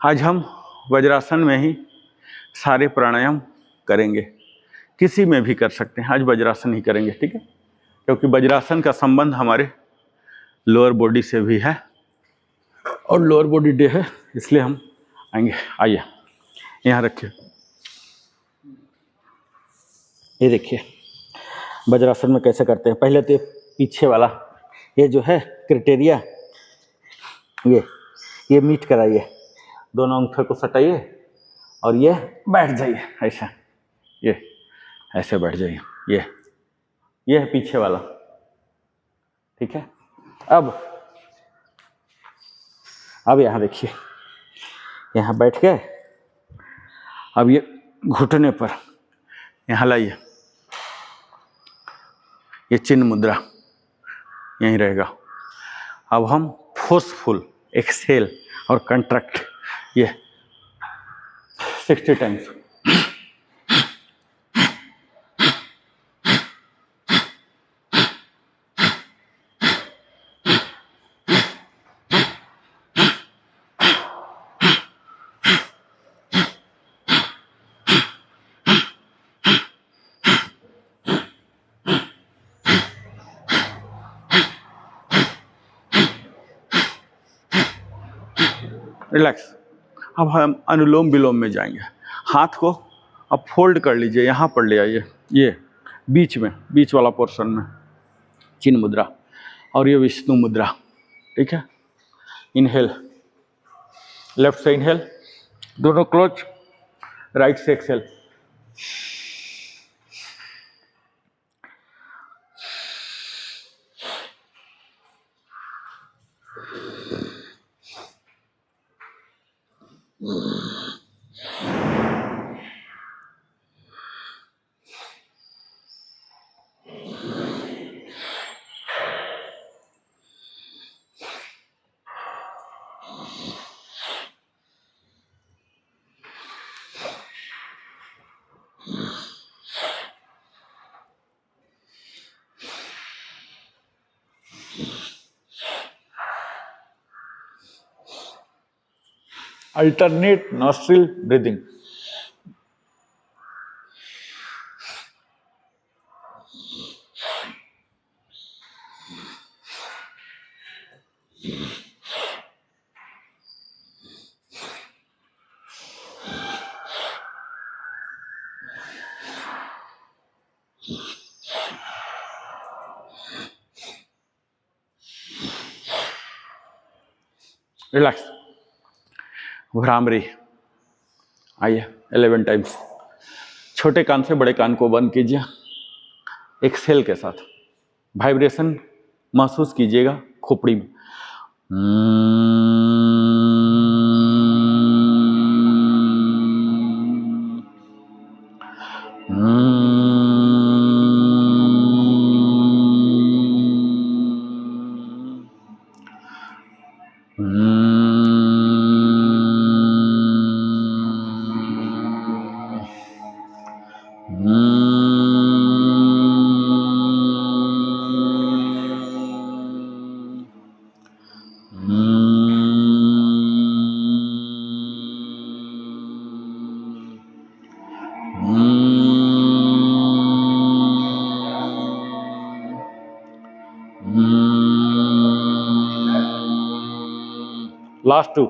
आज हम वज्रासन में ही सारे प्राणायाम करेंगे, किसी में भी कर सकते हैं, आज वज्रासन ही करेंगे, ठीक है? क्योंकि वज्रासन का संबंध हमारे लोअर बॉडी से भी है और लोअर बॉडी डे है, इसलिए हम आएंगे। आइए, यहाँ रखिए, ये देखिए वज्रासन में कैसे करते हैं। पहले तो पीछे वाला ये जो है क्राइटेरिया, ये मीट कराइए, दोनों अंगूठे को सटाइए और ये बैठ जाइए ऐसा, ये ऐसे बैठ जाइए। ये है पीछे वाला, ठीक है? अब यहाँ देखिए, यहाँ बैठ गए। अब ये घुटने पर यहाँ लाइए, ये चिन्ह मुद्रा यहीं रहेगा। अब हम फोर्सफुल एक्सहेल और कंट्रैक्ट, ये 60 टाइम्स। रिलैक्स। अब हम अनुलोम विलोम में जाएंगे। हाथ को अब फोल्ड कर लीजिए, यहाँ पर ले आइए, ये बीच में, बीच वाला पोर्शन में चिन्ह मुद्रा, और ये विष्णु मुद्रा, ठीक है? इनहेल, लेफ्ट से इनहेल, दोनों क्लोज, राइट से exhale. Alternate nostril breathing. Relax. Bhramari, आइए 11 टाइम्स। छोटे कान से बड़े कान को बंद कीजिए, एक्सेल के साथ वाइब्रेशन महसूस कीजिएगा खोपड़ी में। Last two.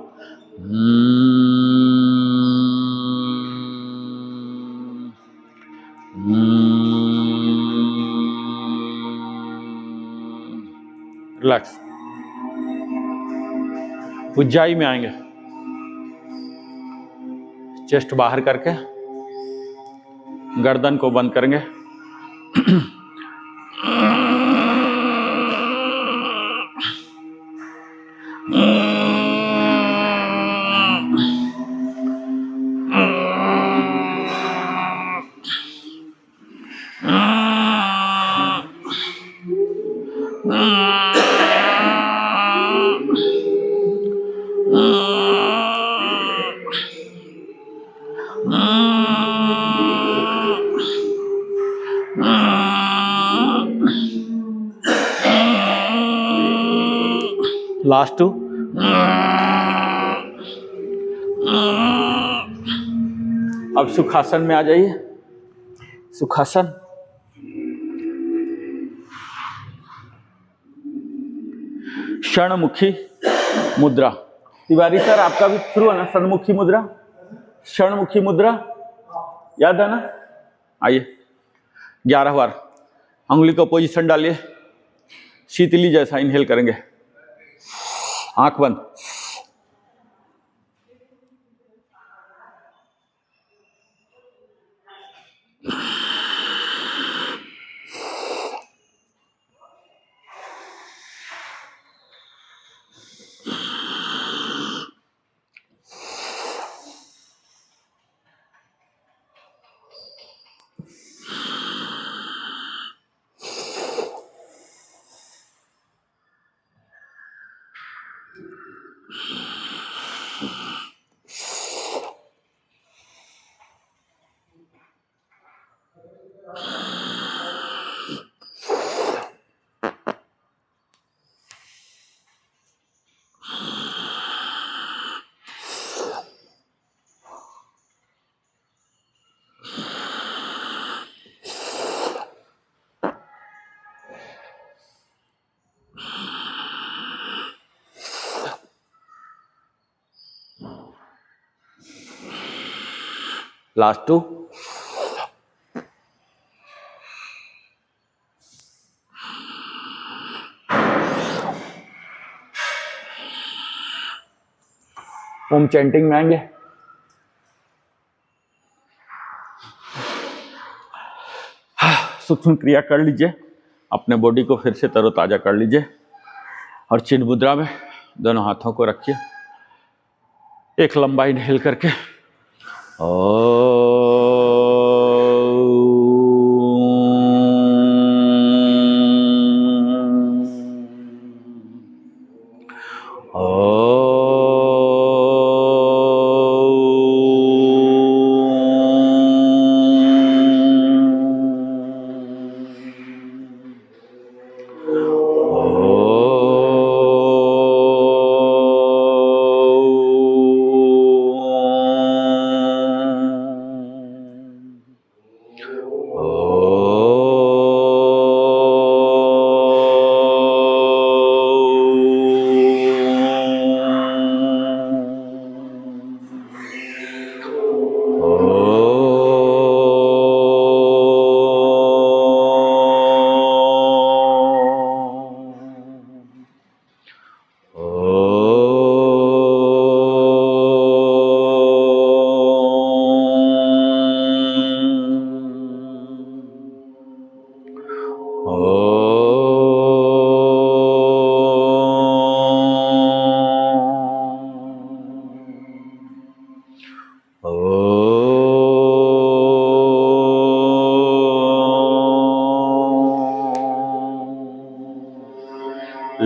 रिलैक्स। उज्जाई में आएंगे, चेस्ट बाहर करके गर्दन को बंद करेंगे। Last two. अब सुखासन में आ जाइए। सुखासन, क्षणमुखी मुद्रा। तिवारी सर आपका भी शुरू है ना, क्षणमुखी मुद्रा। क्षणमुखी मुद्रा याद है ना? आइए 11 बार अंगुली को पोजीशन डालिए, शीतली जैसा इनहेल करेंगे, आंख बंद। Last to. ओम चैंटिंग में आएंगे। सूक्ष्म क्रिया कर लीजिए, अपने बॉडी को फिर से तरोताजा कर लीजिए और चिन्ह मुद्रा में दोनों हाथों को रखिए, एक लंबा इनहेल करके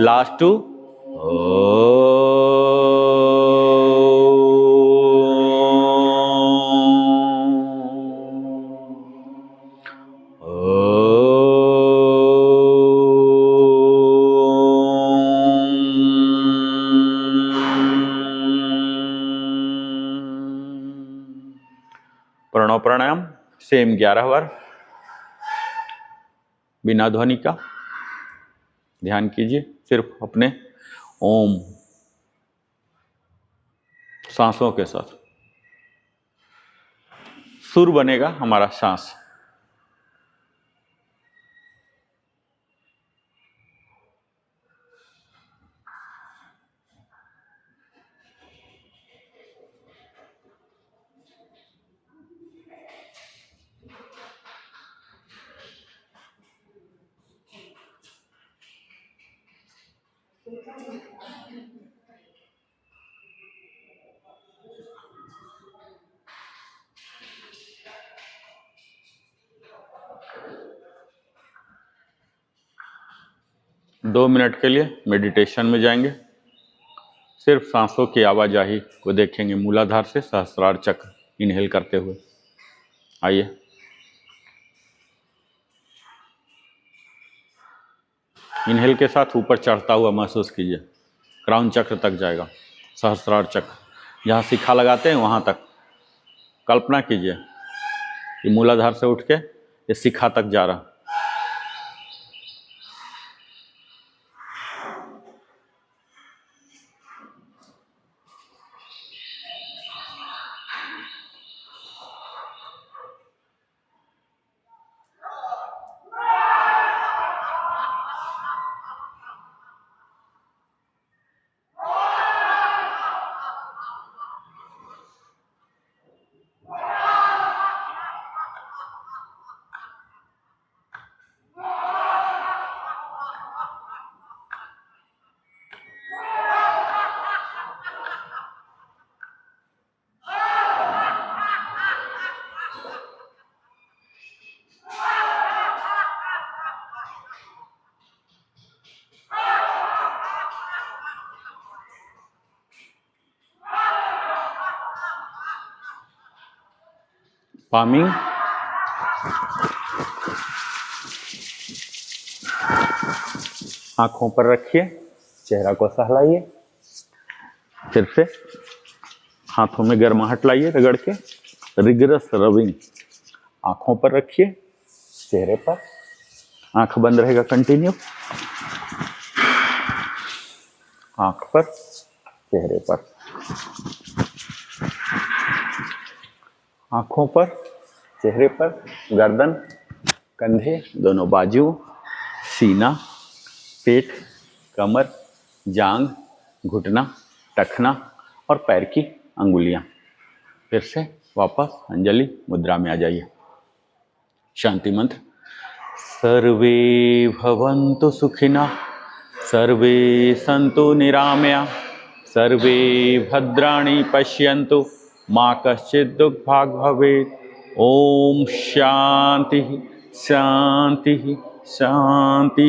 last two Pranava pranayama same 11 बार बिना ध्वनि का। ध्यान कीजिए सिर्फ अपने ओम सांसों के साथ। सुर बनेगा हमारा सांस। दो मिनट के लिए मेडिटेशन में जाएंगे। सिर्फ सांसों की आवाजाही को देखेंगे मूलाधार से सहस्रार चक्र इनहेल करते हुए। आइए इनहेल के साथ ऊपर चढ़ता हुआ महसूस कीजिए, क्राउन चक्र तक जाएगा, सहस्रार चक्र जहाँ शिखा लगाते हैं वहाँ तक। कल्पना कीजिए कि मूलाधार से उठ के ये शिखा तक जा रहा। पामिंग आंखों पर रखिए, चेहरा को सहलाइए, फिर से हाथों में गर्माहट लाइए रगड़ के। रिगरस रबिंग आंखों पर रखिए, चेहरे पर, आंख बंद रहेगा कंटिन्यू। आंख पर, चेहरे पर, आंखों पर, चेहरे पर, गर्दन, कंधे, दोनों बाजू, सीना, पेट, कमर, जांग, घुटना, टखना और पैर की अंगुलियां। फिर से वापस अंजलि मुद्रा में आ जाइए। शांति मंत्र। सर्वे भवन्तु सुखिनः, सर्वे सन्तु निरामया, सर्वे भद्राणि पश्यन्तु, माँ कश्चित् दुःखभाग् भवेत्। ओम शांति शांति शांति।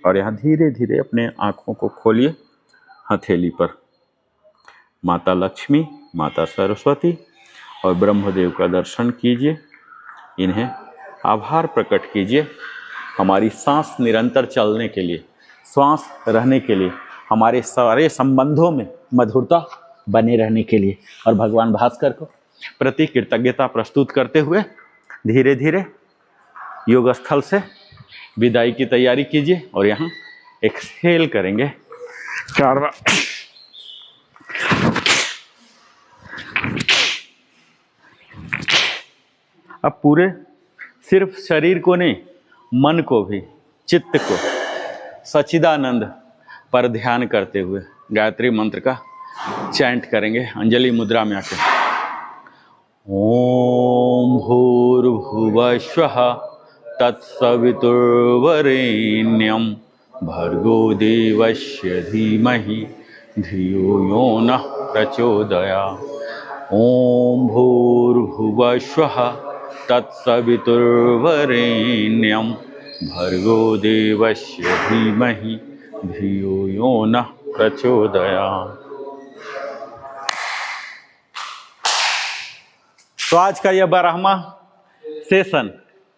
और यहाँ धीरे धीरे अपने आँखों को खोलिए हथेली पर। माता लक्ष्मी, माता सरस्वती और ब्रह्मदेव का दर्शन कीजिए। इन्हें आभार प्रकट कीजिए हमारी सांस निरंतर चलने के लिए, श्वास रहने के लिए, हमारे सारे संबंधों में मधुरता बने रहने के लिए। और भगवान भास्कर को प्रति कृतज्ञता प्रस्तुत करते हुए धीरे धीरे योग स्थल से विदाई की तैयारी कीजिए। और यहाँ एक्सहेल करेंगे 4 बार। अब पूरे सिर्फ शरीर को नहीं, मन को भी, चित्त को सच्चिदानंद पर ध्यान करते हुए गायत्री मंत्र का चैंट करेंगे अंजलि मुद्रा में आके। ओम भूर्भुवस्वः तत्सवितुर्वरेण्यं भर्गो देवस्य धीमहि धियो यो नः प्रचोदयात्। ओम भूर्भुवस्वः तत्सवितुर्वरेण्यं भर्गो देवस्य धीमहि धियो यो नः प्रचोदयात्। तो आज का यह 12वां सेशन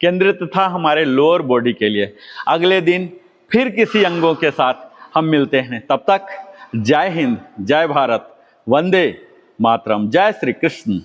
केंद्रित था हमारे लोअर बॉडी के लिए। अगले दिन फिर किसी अंगों के साथ हम मिलते हैं। तब तक जय हिंद, जय भारत, वंदे मातरम, जय श्री कृष्ण।